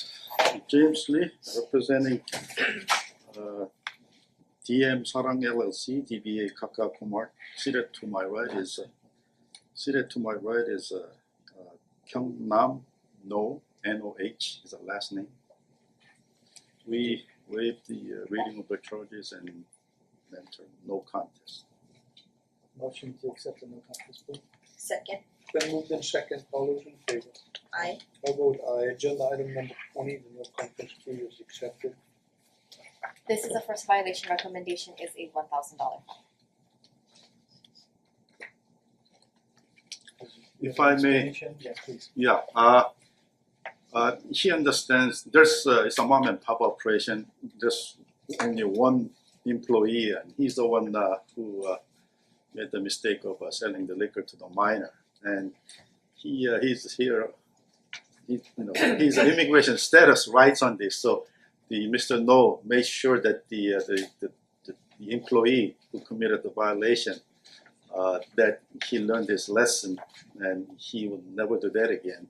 James Lee, representing DM Sarang LLC, DBA Kaka'ako Mart. Seated to my right is Kyung-nam No, N-O-H is the last name. We waive the reading of the charges and enter no contest. Motion to accept the no contest plea. Second. Been moved in second. All those in favor? Aye. I vote aye. Agenda item number 20, the no contest plea is accepted. This is the first violation. Recommendation is a $1,000. Give If I may, explanation? Yes, please. yeah, he understands there's it's a mom and pop operation. There's only one employee, and he's the one who made the mistake of selling the liquor to the minor. And he's here. His immigration status writes on this. So the Mr. No made sure that the employee who committed the violation that he learned his lesson and he would never do that again,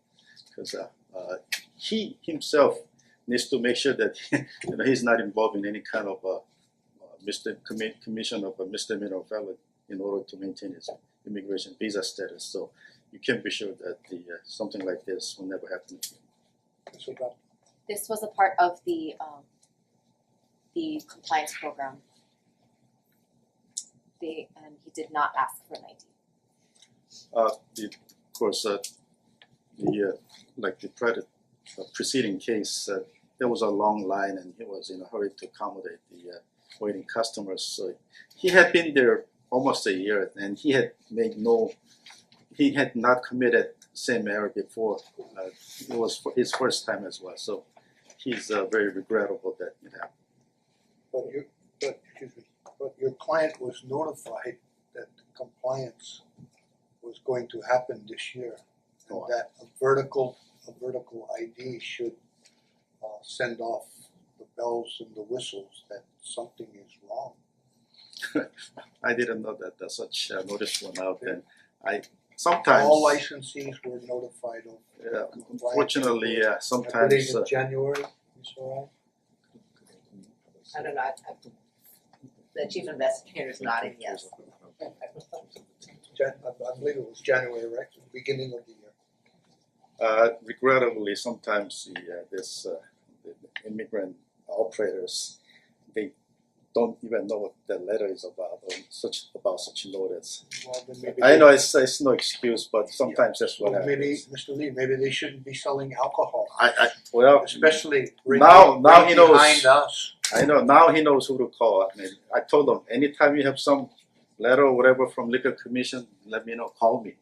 because he himself needs to make sure that he's not involved in any kind of commission of a misdemeanor felony in order to maintain his immigration visa status. So you can be sure that something like this will never happen again. This was a part of the compliance program. And he did not ask for an ID. Of course, like the preceding case, there was a long line, and he was in a hurry to accommodate the waiting customers. So he had been there almost a year, and he had not committed same error before. It was his first time as well. So he's very regrettable that it happened. But your client was notified that compliance was going to happen this year, and that a vertical ID should send off the bells and the whistles that something is wrong. I didn't know that such notice went out, and sometimes all licensees were notified of compliance. Unfortunately, sometimes. I believe in January, you saw that? I don't know, the chief investigator is nodding yes. I believe it was January, right? The beginning of the year. Regrettably, sometimes the immigrant operators, they don't even know what the letter is about or such notice. Well, then maybe I know it's no excuse, but sometimes that's what happens. Maybe, Mr. Lee, maybe they shouldn't be selling alcohol. Well, especially now he knows. behind us. I know now he knows who to call. I mean, I told him anytime you have some letter or whatever from Liquor Commission, let me know. Call me.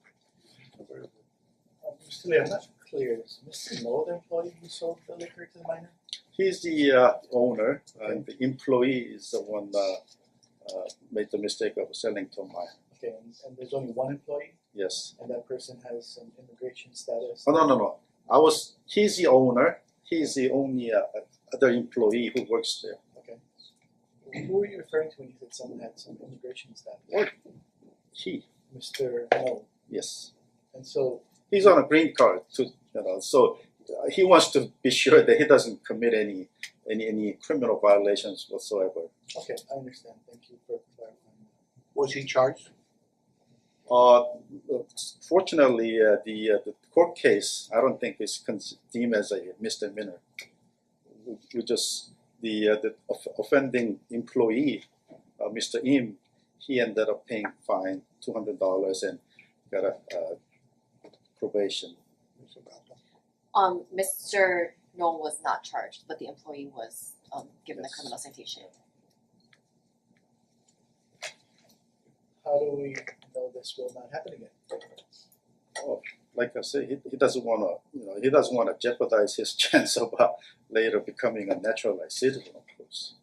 Mr. Lee, I'm not clear. Is Mr. No the employee who sold the liquor to the minor? He's the owner, and the employee is the one made the mistake of selling to a minor. Okay, and there's only one employee? Yes. And that person has some immigration status? Oh, no. He's the owner. He's the only other employee who works there. Okay. Who were you referring to when you said someone had some immigration status? What? He. Mr. No. Yes. And so he's on a green card too, so he wants to be sure that he doesn't commit any criminal violations whatsoever. Okay, I understand. Thank you for clarifying. Was he charged? Fortunately, the court case I don't think is deemed as a misdemeanor. We just the offending employee, Mr. Im, he ended up paying fine $200 and got a probation. Mr. No was not charged, but the employee was given a criminal citation. How do we know this will not happen again? Oh, like I said, he doesn't want to, he doesn't want to jeopardize his chance of later becoming a naturalized citizen, of course.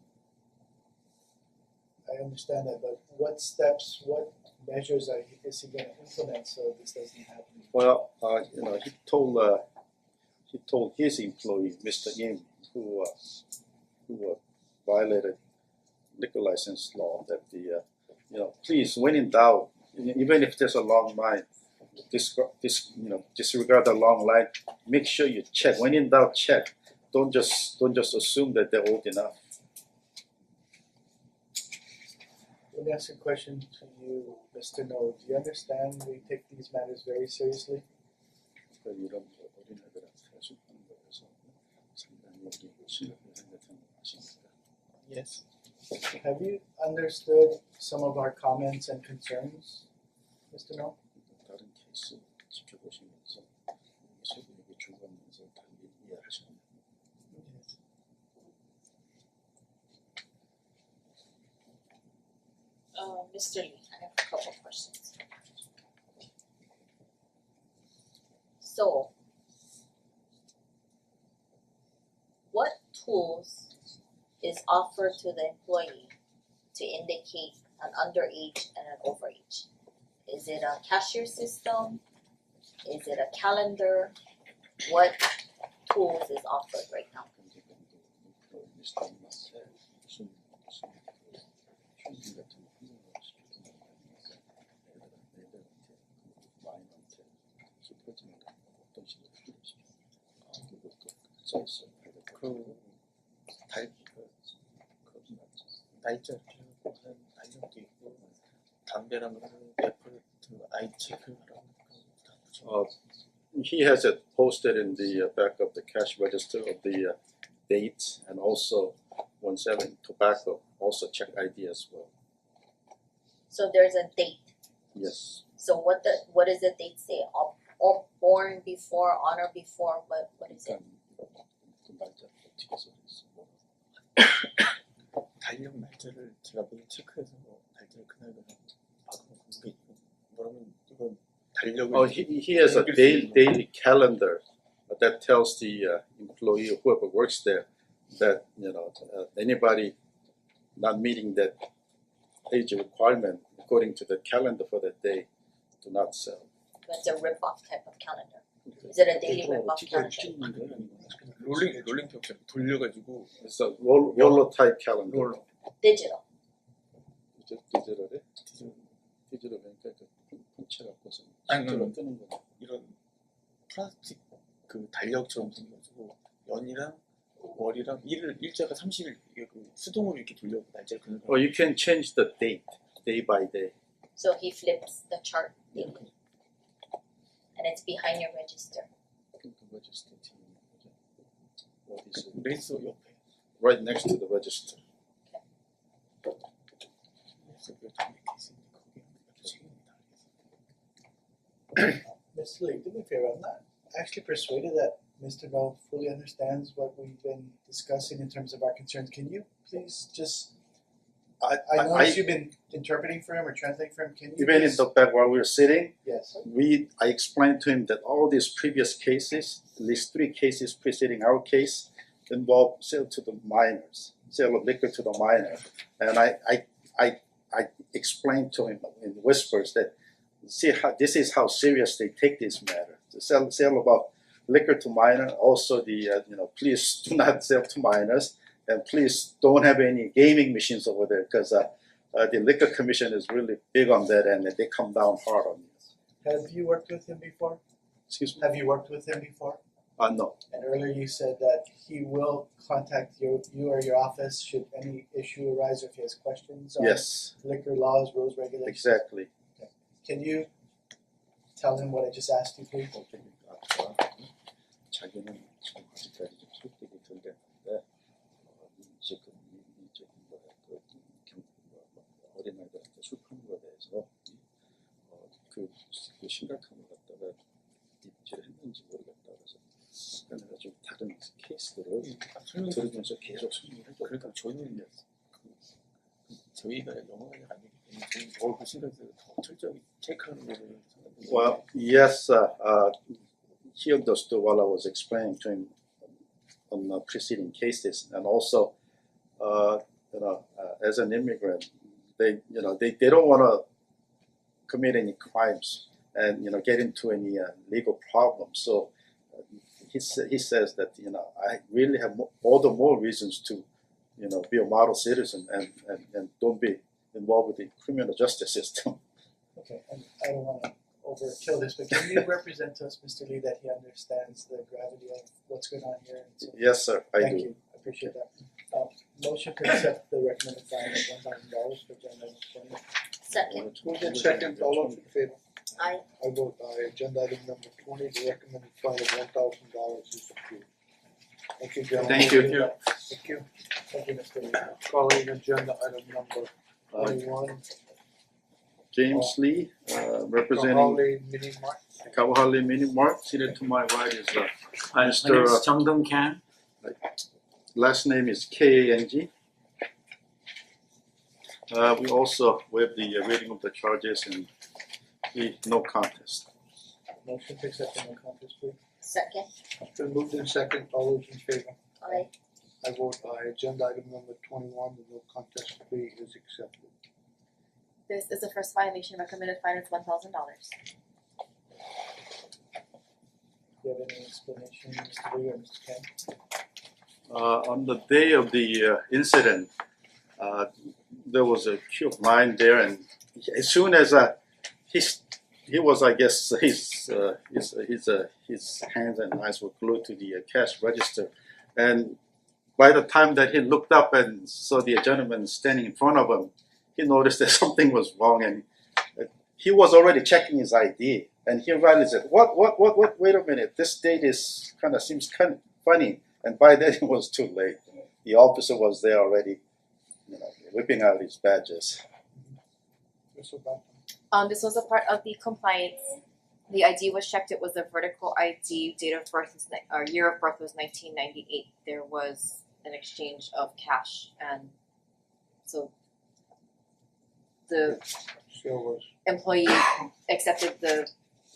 I understand that, but what steps, what measures is he going to implement so this doesn't happen? Well, he told his employee, Mr. Im, who violated liquor license law, that please, when in doubt, even if there's a long line, disregard the long line. Make sure you check. When in doubt, check. Don't just assume that they're old enough. Let me ask a question to you, Mr. No. Do you understand we take these matters very seriously? Yes. Have you understood some of our comments and concerns, Mr. No? Mr. Lee, I have a couple of questions. So, what tools is offered to the employee to indicate an underage and an overage? Is it a cashier system? Is it a calendar? What tools is offered right now? 날짜를 하는 아이템도 있고 담배랑 애플 아이 체크하라고 다 붙여. He has it posted in the back of the cash register of the date and also when selling tobacco, also check ID as well. So there's a date. Yes. So what does the date say? Or born before, on or before, what is it? 달력 날짜를 제가 매일 체크해서 날짜를 그날그날 바꾸는 게 있고 뭐라면 이건 달력을 Oh, he has a daily calendar that tells the employee, whoever works there, that anybody not meeting that age requirement according to the calendar for that day do not sell. It's a rip-off type of calendar. Is it a daily rip-off calendar? 롤링 벽처럼 돌려가지고 It's a roller type calendar. Digital. 디지털에 디지털 그러니까 펀치 갖고서 실제로 뜨는 거. 이런 플라스틱 그 달력처럼 생겨가지고 연이랑 월이랑 일자가 30일 이게 그 수동으로 이렇게 돌려 날짜를 그는 Or you can change the date day by day. So he flips the chart daily. And it's behind your register. 레지스터 옆에 Right next to the register. Mr. Lee, do me a favor, I'm not actually persuaded that Mr. No fully understands what we've been discussing in terms of our concerns. Can you please just, I noticed you've been interpreting for him or translating for him, can you Even in just? the back while we were sitting, Yes. I explained to him that all these previous cases, at least 3 cases preceding our case, involve sale to the minors, sale of liquor to the minor. And I explained to him in whispers that this is how serious they take this matter. The sale of liquor to minor, also the please do not sell to minors, and please don't have any gaming machines over there because the liquor commission is really big on that and they come down hard on this. Have you worked with him before? Excuse me? Have you worked with him before? No. And earlier you said that he will contact you or your office should any issue arise or if he has questions on Yes. liquor laws, rules, regulations. Exactly. Okay. Can you tell him what I just asked you, please? 자기는 지금 아직까지 좀 설득이 덜 됐는데 지금 어린아이들한테 술 파는 거에 대해서 그 심각한 것 갖다가 입질을 했는지 모르겠다 그래서 내가 좀 다른 케이스들을 들으면서 계속 설명을 해줘. 그러니까 저희는 저희가 영어가 안 되기 때문에 저희는 그 신경을 더 철저히 체크하는 거를. Well, yes, he understood what I was explaining to him on the preceding cases, and also, as an immigrant, they don't want to commit any crimes and get into any legal problems. So he says that I really have all the more reasons to be a model citizen and don't be involved with the criminal justice system. Okay, and I don't want to overkill this, but can you represent to us, Mr. Lee, that he understands the gravity of what's going on here? And so, Yes, sir, I thank do. you, I appreciate that. Motion to accept the recommended fine of $1,000 for agenda item 20. Second. Moved in second, all those in favor? Aye. I vote aye. Agenda item number 20, the recommended fine of $1,000 is approved. Thank you, gentlemen. Thank you. Thank you. Thank you, Mr. Lee. Calling agenda item number 21. James Lee, representing Kahale Mini Mart. Kawahali Mini Mart. Seated to my right is My name Mr. is Jung Dong Kang. Last name is Kang. We also waive the reading of the charges and plead no contest. Motion to accept the no contest plea. Second, It's been moved in second, all those in favor? aye. I vote aye. Agenda item number 21, the no contest plea is accepted. This is a first violation, recommended fine is $1,000. Do you have any explanation, Mr. Lee or Mr. Kang? On the day of the incident, there was a queue of mine there, and as soon as he was, I guess, his hands and eyes were glued to the cash register, and by the time that he looked up and saw the gentleman standing in front of him, he noticed that something was wrong, and he was already checking his ID, and he realized that what, wait a minute, this date is seems kind of funny, and by then it was too late. The officer was there already, whipping out his badges. This was a part of the compliance. The ID was checked. It was a vertical ID. Date of birth is year of birth was 1998. There was an exchange of cash, and so the employee accepted the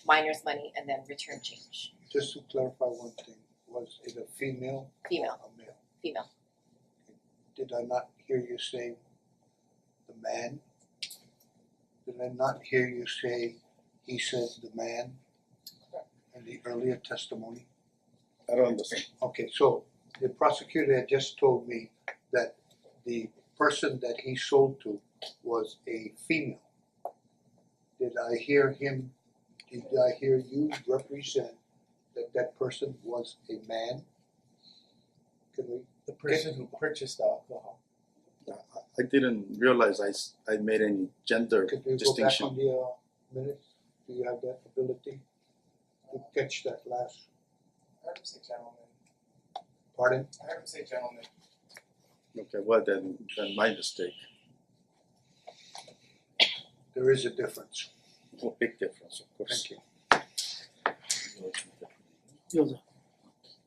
miner's money and then returned change. Just to clarify one thing, was it a female? Female. A male? Female. Did I not hear you say the man? Did I not hear you say he said the man in the earlier testimony? I don't understand. Okay, so the prosecutor had just told me that the person that he sold to was a female. Did I hear you represent that that person was a man? Can we? The person who purchased the alcohol. I didn't realize I made any gender Could you distinction. go back on the minutes? Do you have that ability to catch that last? I heard him say gentleman. Pardon? I heard him say gentleman. Okay, well then my mistake. There is a difference. A big difference, of course. Thank you.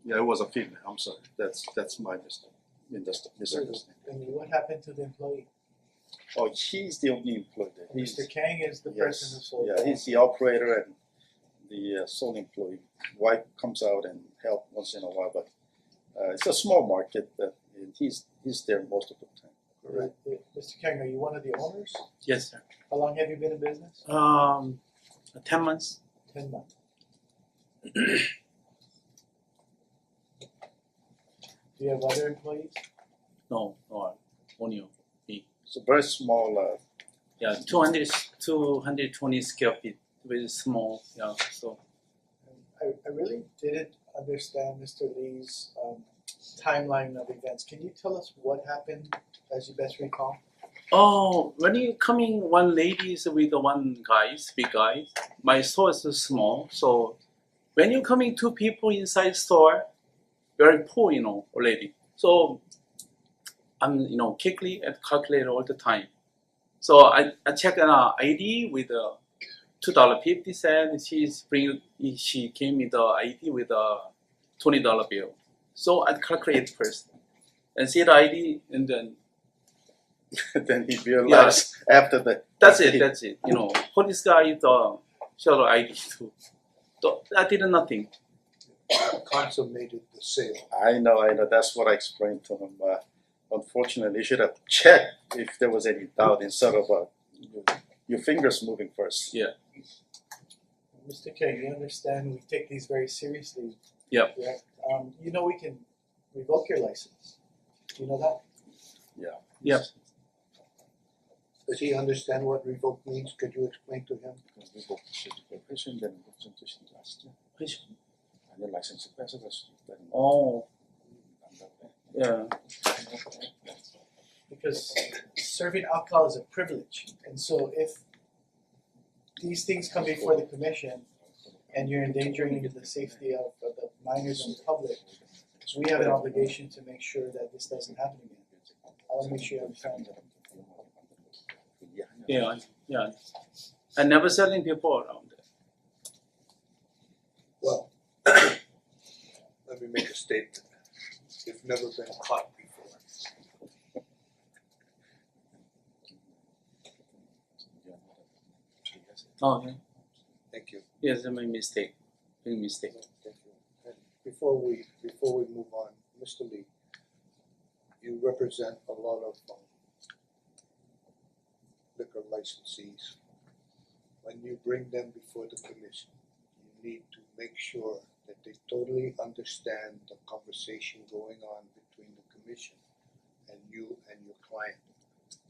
Yeah, it was a female. I'm sorry. That's my mistake. Misunderstanding. And what happened to the employee? Oh, he's the only employee there. Mr. Kang is the person who sold Yeah, he's the operator and the sole employee. Wife comes out and help once in a while, but it's a small market, and he's there most of the time. Correct. Mr. Kang, are you one of the owners? Yes, sir. How long have you been in business? 10 months. 10 months. Do you have other employees? No, only me. It's a very small. Yeah, 220 square feet, very small. Yeah, so. I really didn't understand Mr. Lee's timeline of events. Can you tell us what happened as you best recall? Oh, when you coming, one lady is with one guys, big guys. My store is small, so when you coming two people inside store, very poor, already. So I'm, quickly at calculator all the time. So I check an ID with $2.50. She came with the ID with a $20 bill. So I calculate first and see the ID, and then then he realized after that. That's it. For this guy, the show the ID too. So I did nothing. Consummated the sale. I know. That's what I explained to him. Unfortunately, you should have checked if there was any doubt instead of your fingers moving first. Yeah. Mr. K, you understand we take these very seriously. Yep. Yeah. We can revoke your license. Do you know that? Yeah. Yep. Does he understand what revoke means? Could you explain to him? Oh. Yeah. Because serving alcohol is a privilege, and so if these things come before the commission and you're endangering the safety of the minors and the public, we have an obligation to make sure that this doesn't happen again. I want to make sure you understand that. Yeah. I never selling people around there. Well, let me make a statement. You've never been caught before. Okay. Thank you. Yes, my mistake. Big mistake. Thank you. And before we move on, Mr. Lee, you represent a lot of liquor licensees. When you bring them before the commission, you need to make sure that they totally understand the conversation going on between the commission and you and your client.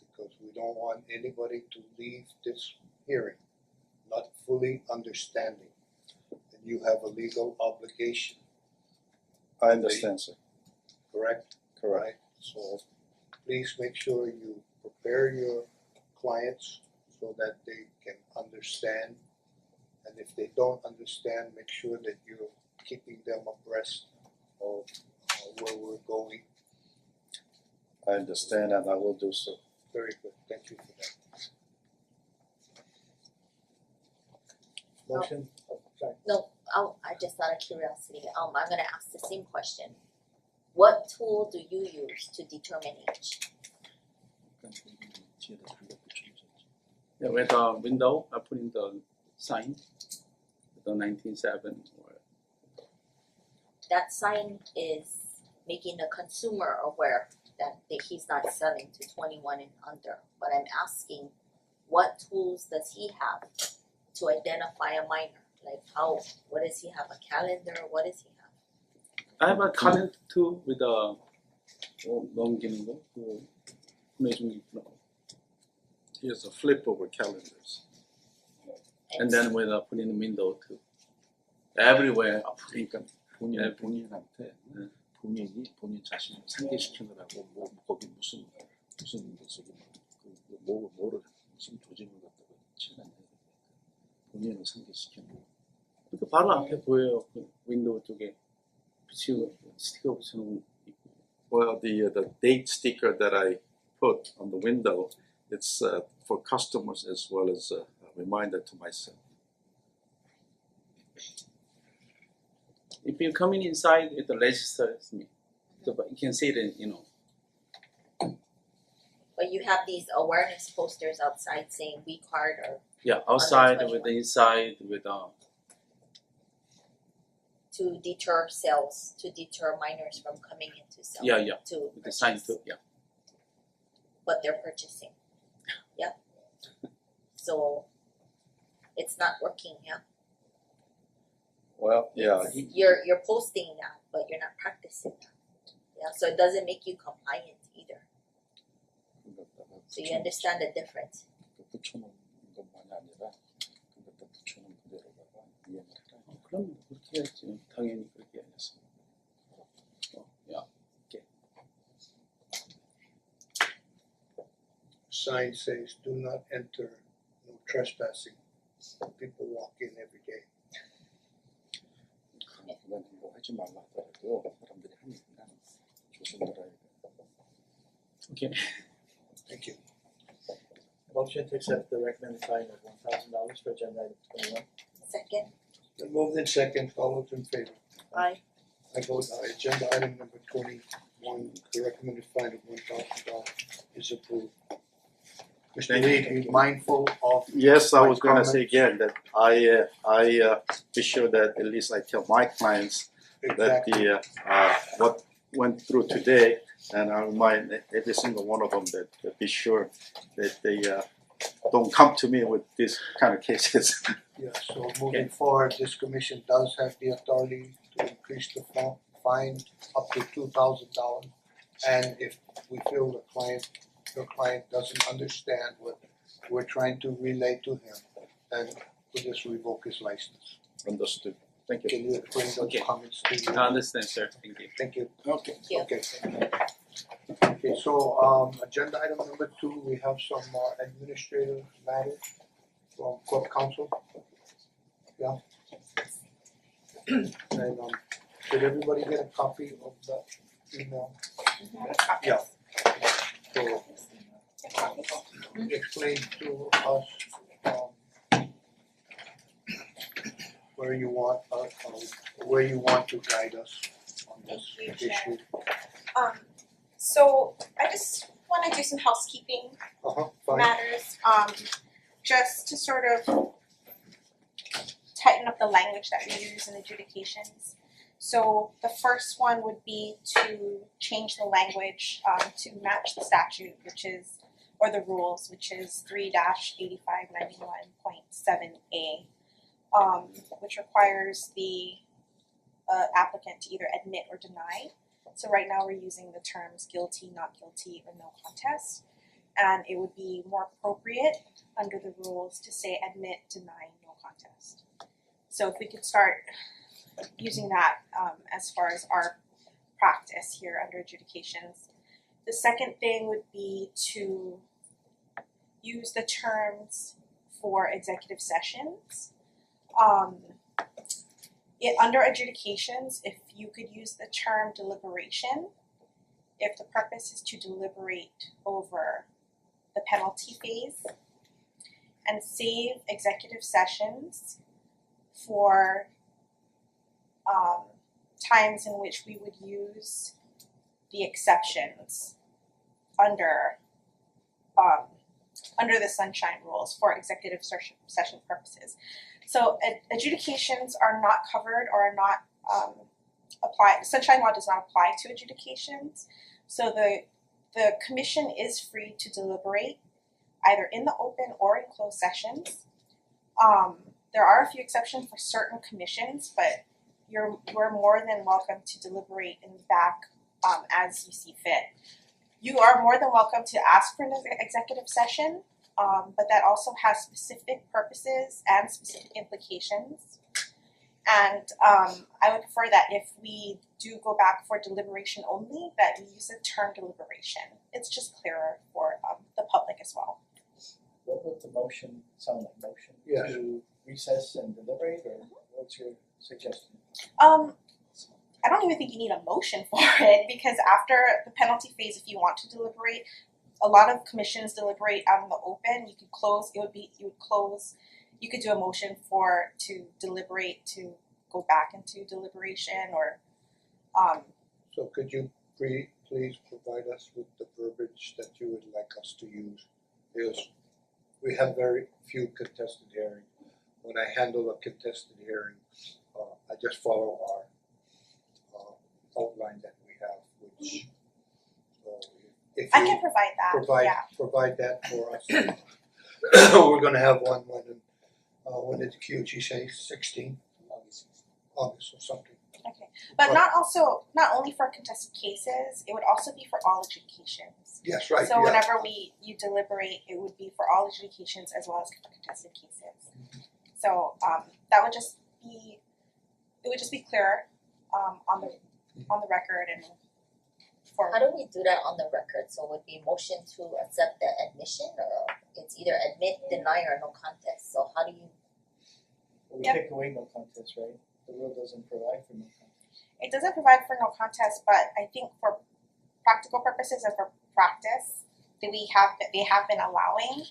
Because we don't want anybody to leave this hearing not fully understanding. And you have a legal obligation. I understand, sir. Correct? Correct. So please make sure you prepare your clients so that they can understand. And if they don't understand, make sure that you're keeping them abreast of where we're going. I understand and I will do so. Very good, thank you for that. Motion, sorry. No, I just out of curiosity, I'm gonna ask the same question. What tool do you use to determine age? Yeah, with the window, I put in the sign, the 19.7 or That sign is making the consumer aware that he's not selling to 21 and under. But I'm asking, what tools does he have to identify a minor? Like what does he have, a calendar, what does he have? I have a calendar too with a 넘기는 거, 그 내중에 here's a flip over calendars. And then with a put in the window too. Everywhere I put in. 본인한테 본인 자신을 상기시키느라고 거기 무슨 뭐를 무슨 조짐을 갖다가 칠해내야 돼. 본인을 상기시키는 거. 그 바로 앞에 보여요. 그 윈도우 쪽에 붙이고 스티커 붙여놓은. Well, the date sticker that I put on the window, it's for customers as well as a reminder to myself. If you're coming inside, it registers me. So but you can see it, But you have these awareness posters outside saying we card or Yeah, outside with the inside with to deter sales, to deter minors from coming into sales. yeah. To With the sign too, yeah. what they're purchasing. Yeah. So it's not working, yeah. Well, yeah. You're posting that, but you're not practicing that. Yeah, so it doesn't make you compliant either. So you understand the difference. 붙여놓은 것만이 아니라 그것도 붙여놓은 그대로다가 이해를 해라. 그럼 그렇게 해야지. 당연히 그렇게 해야지. Yeah. Okay. Sign says, do not enter, no trespassing. People walk in every day. 그건 이거 하지 말라 하더라도 사람들이 하니까 조심을 해야 돼. Okay. Thank you. Motion to accept the recommended fine of $1,000 for agenda item 21. Second. Then moved in second, all those in favor? Aye. I vote aye. Agenda item number 21, the recommended fine of $1,000 is approved. Mr. Lee, be mindful of. Yes, I my was going to say comments. again that I be sure that at least I tell my clients that Exactly. what went through today, and I remind every single one of them that be sure that they don't come to me with these kind of cases. Yeah, so moving forward, this commission does have the authority to increase the fine up to $2,000. And if we feel your client doesn't understand what we're trying to relay to him, then we'll just revoke his license. Understood. Thank you. Can you bring those Okay. comments to you? I understand, sir. Thank you. Thank you. Okay. Okay. Okay, so agenda item number 2, we have some administrative matters from court counsel. Yeah. And did everybody get a copy of the email? Yeah. So explain to us where you want to guide us on this Thank you, Chair. issue. So I just wanna do some housekeeping Fine. matters, just to sort of of the language that we use in adjudications. So the first one would be to change the language to match the statute, or the rules, which is 3-8591.7A, which requires the applicant to either admit or deny. So right now we're using the terms guilty, not guilty, or no contest, and it would be more appropriate under the rules to say admit, deny, no contest. So if we could start using that as far as our practice here under adjudications. The second thing would be to use the terms for executive sessions. Under adjudications, if you could use the term deliberation, if the purpose is to deliberate over the penalty phase, and save executive sessions for times in which we would use the exceptions under the sunshine rules for executive session purposes. So adjudications are not covered or are not applied. Sunshine law does not apply to adjudications. So the commission is free to deliberate either in the open or in closed sessions. There are a few exceptions for certain commissions, but you're more than welcome to deliberate in the back as you see fit. You are more than welcome to ask for an executive session, but that also has specific purposes and specific implications. And I would prefer that if we do go back for deliberation only, that we use the term deliberation. It's just clearer for the public as well. What would the motion sound like? Motion Yes. to recess and deliberate, or what's your suggestion? I don't even think you need a motion for it, because after the penalty phase, if you want to deliberate, a lot of commissions deliberate out in the open. You could close. You would close. You could do a motion to deliberate to go back into deliberation, or So could you please provide us with the verbiage that you would like us to use? Because we have very few contested hearings. When I handle a contested hearing, I just follow our outline that we have, which if I you can provide that. provide that for us. We're gonna have one when did the QG say 16? August or something. Okay, but not only for contested cases. It would also be for all adjudications. Yes, right. So yeah. whenever you deliberate, it would be for all adjudications as well as for contested cases. So that would just be clearer on the record and for. How do we do that on the record? So would be motion to accept the admission, or it's either admit, deny, or no contest. So how do you? We take away no contest, right? The rule doesn't provide for no contest. It doesn't provide for no contest, but I think for practical purposes and for practice, that they have been allowing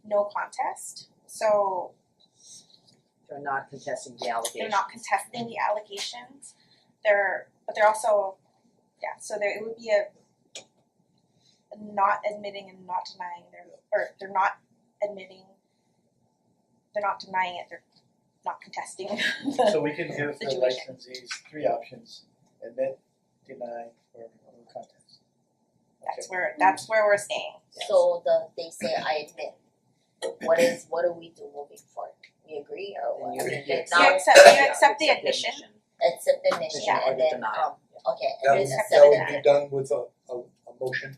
no contest. So They're not contesting the allegations. they're not contesting the allegations. They're also so it would be a not admitting and not denying they're not admitting, they're not denying it, they're not contesting the So we can give the situation. licensees three options: admit, deny, or no contest. That's where we're staying. So they say I admit. What do we do moving forward? We agree, or what? You You accept the admission. Accept the admission, or and the then denial. okay, That and would, then that accept would the be done with a motion.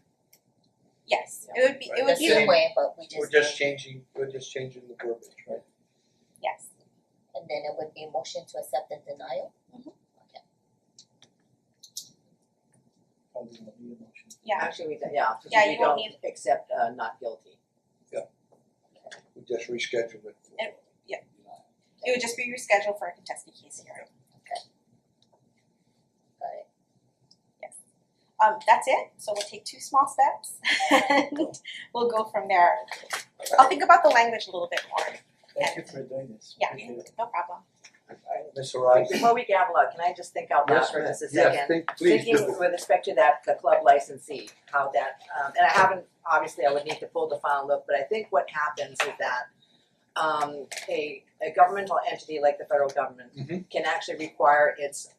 Yes, it would be. It would the be. same way, but We're just changing the verbiage, right? Yes. and then it would be a motion to accept and denial. Probably won't need a motion. Yeah. Actually, we Yeah, we you won't don't need- accept not guilty. We just reschedule it. It would just be rescheduled for a contested case hearing. Got it. Yes. That's it. So we'll take 2 small steps and we'll go from there. I'll think about the language a little bit more. Thank you for doing this. Yeah, Appreciate it. no problem. Ms. Arise? Before we gavel out, can I just think out loud Yes, for ma'am. just a Yes, second? please Thinking do. with respect to that, the club licensee, how that, and I haven't, obviously I would need to pull the file and look, but I think what happens is that a governmental entity like the federal government Mhm. can actually require its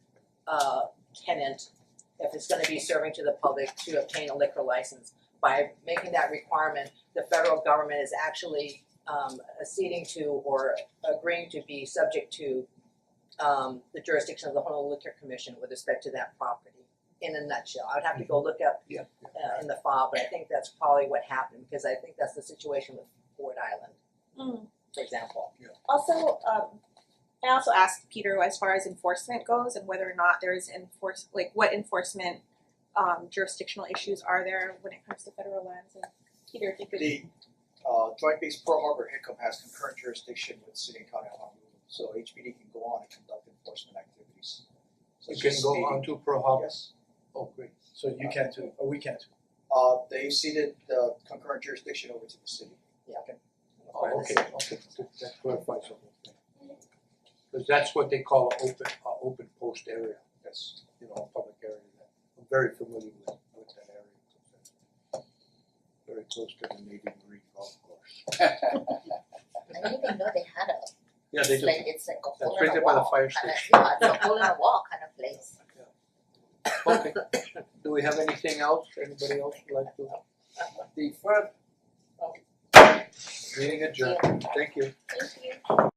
tenant, if it's gonna be serving to the public, to obtain a liquor license. By making that requirement, the federal government is actually acceding to or agreeing to be subject to the jurisdiction of the Honolulu Liquor Commission with respect to that property. In a nutshell, I'd have to go look up in the file, but I think that's probably what happened, because I think that's the situation with Ford Island, for example. Also, I also asked Peter as far as enforcement goes and whether or not there is what enforcement jurisdictional issues are there when it comes to federal lands. And Peter, if you could. The Joint Base Pearl Harbor HICM has concurrent jurisdiction with City and County of Honolulu, so HPD can go on and conduct enforcement activities. You can go on to Pearl Harbor? Yes. Oh, great. So you can't do, or we can't do. They ceded the concurrent jurisdiction over to the city. Yeah. Oh, okay, that clarifies the whole thing. Cause that's what they call an open post area, that's, you know, a public area that I'm very familiar with that area. Very close to the Navy Marine Golf Course. I didn't even know they had a. Yeah, they do. It's like a That's hole right in a there by the wall fire kinda, station. yeah, it's a hole in a wall kind of place. Okay, do we have anything else, anybody else would like to? The further Meeting adjourned, thank you. Thank you.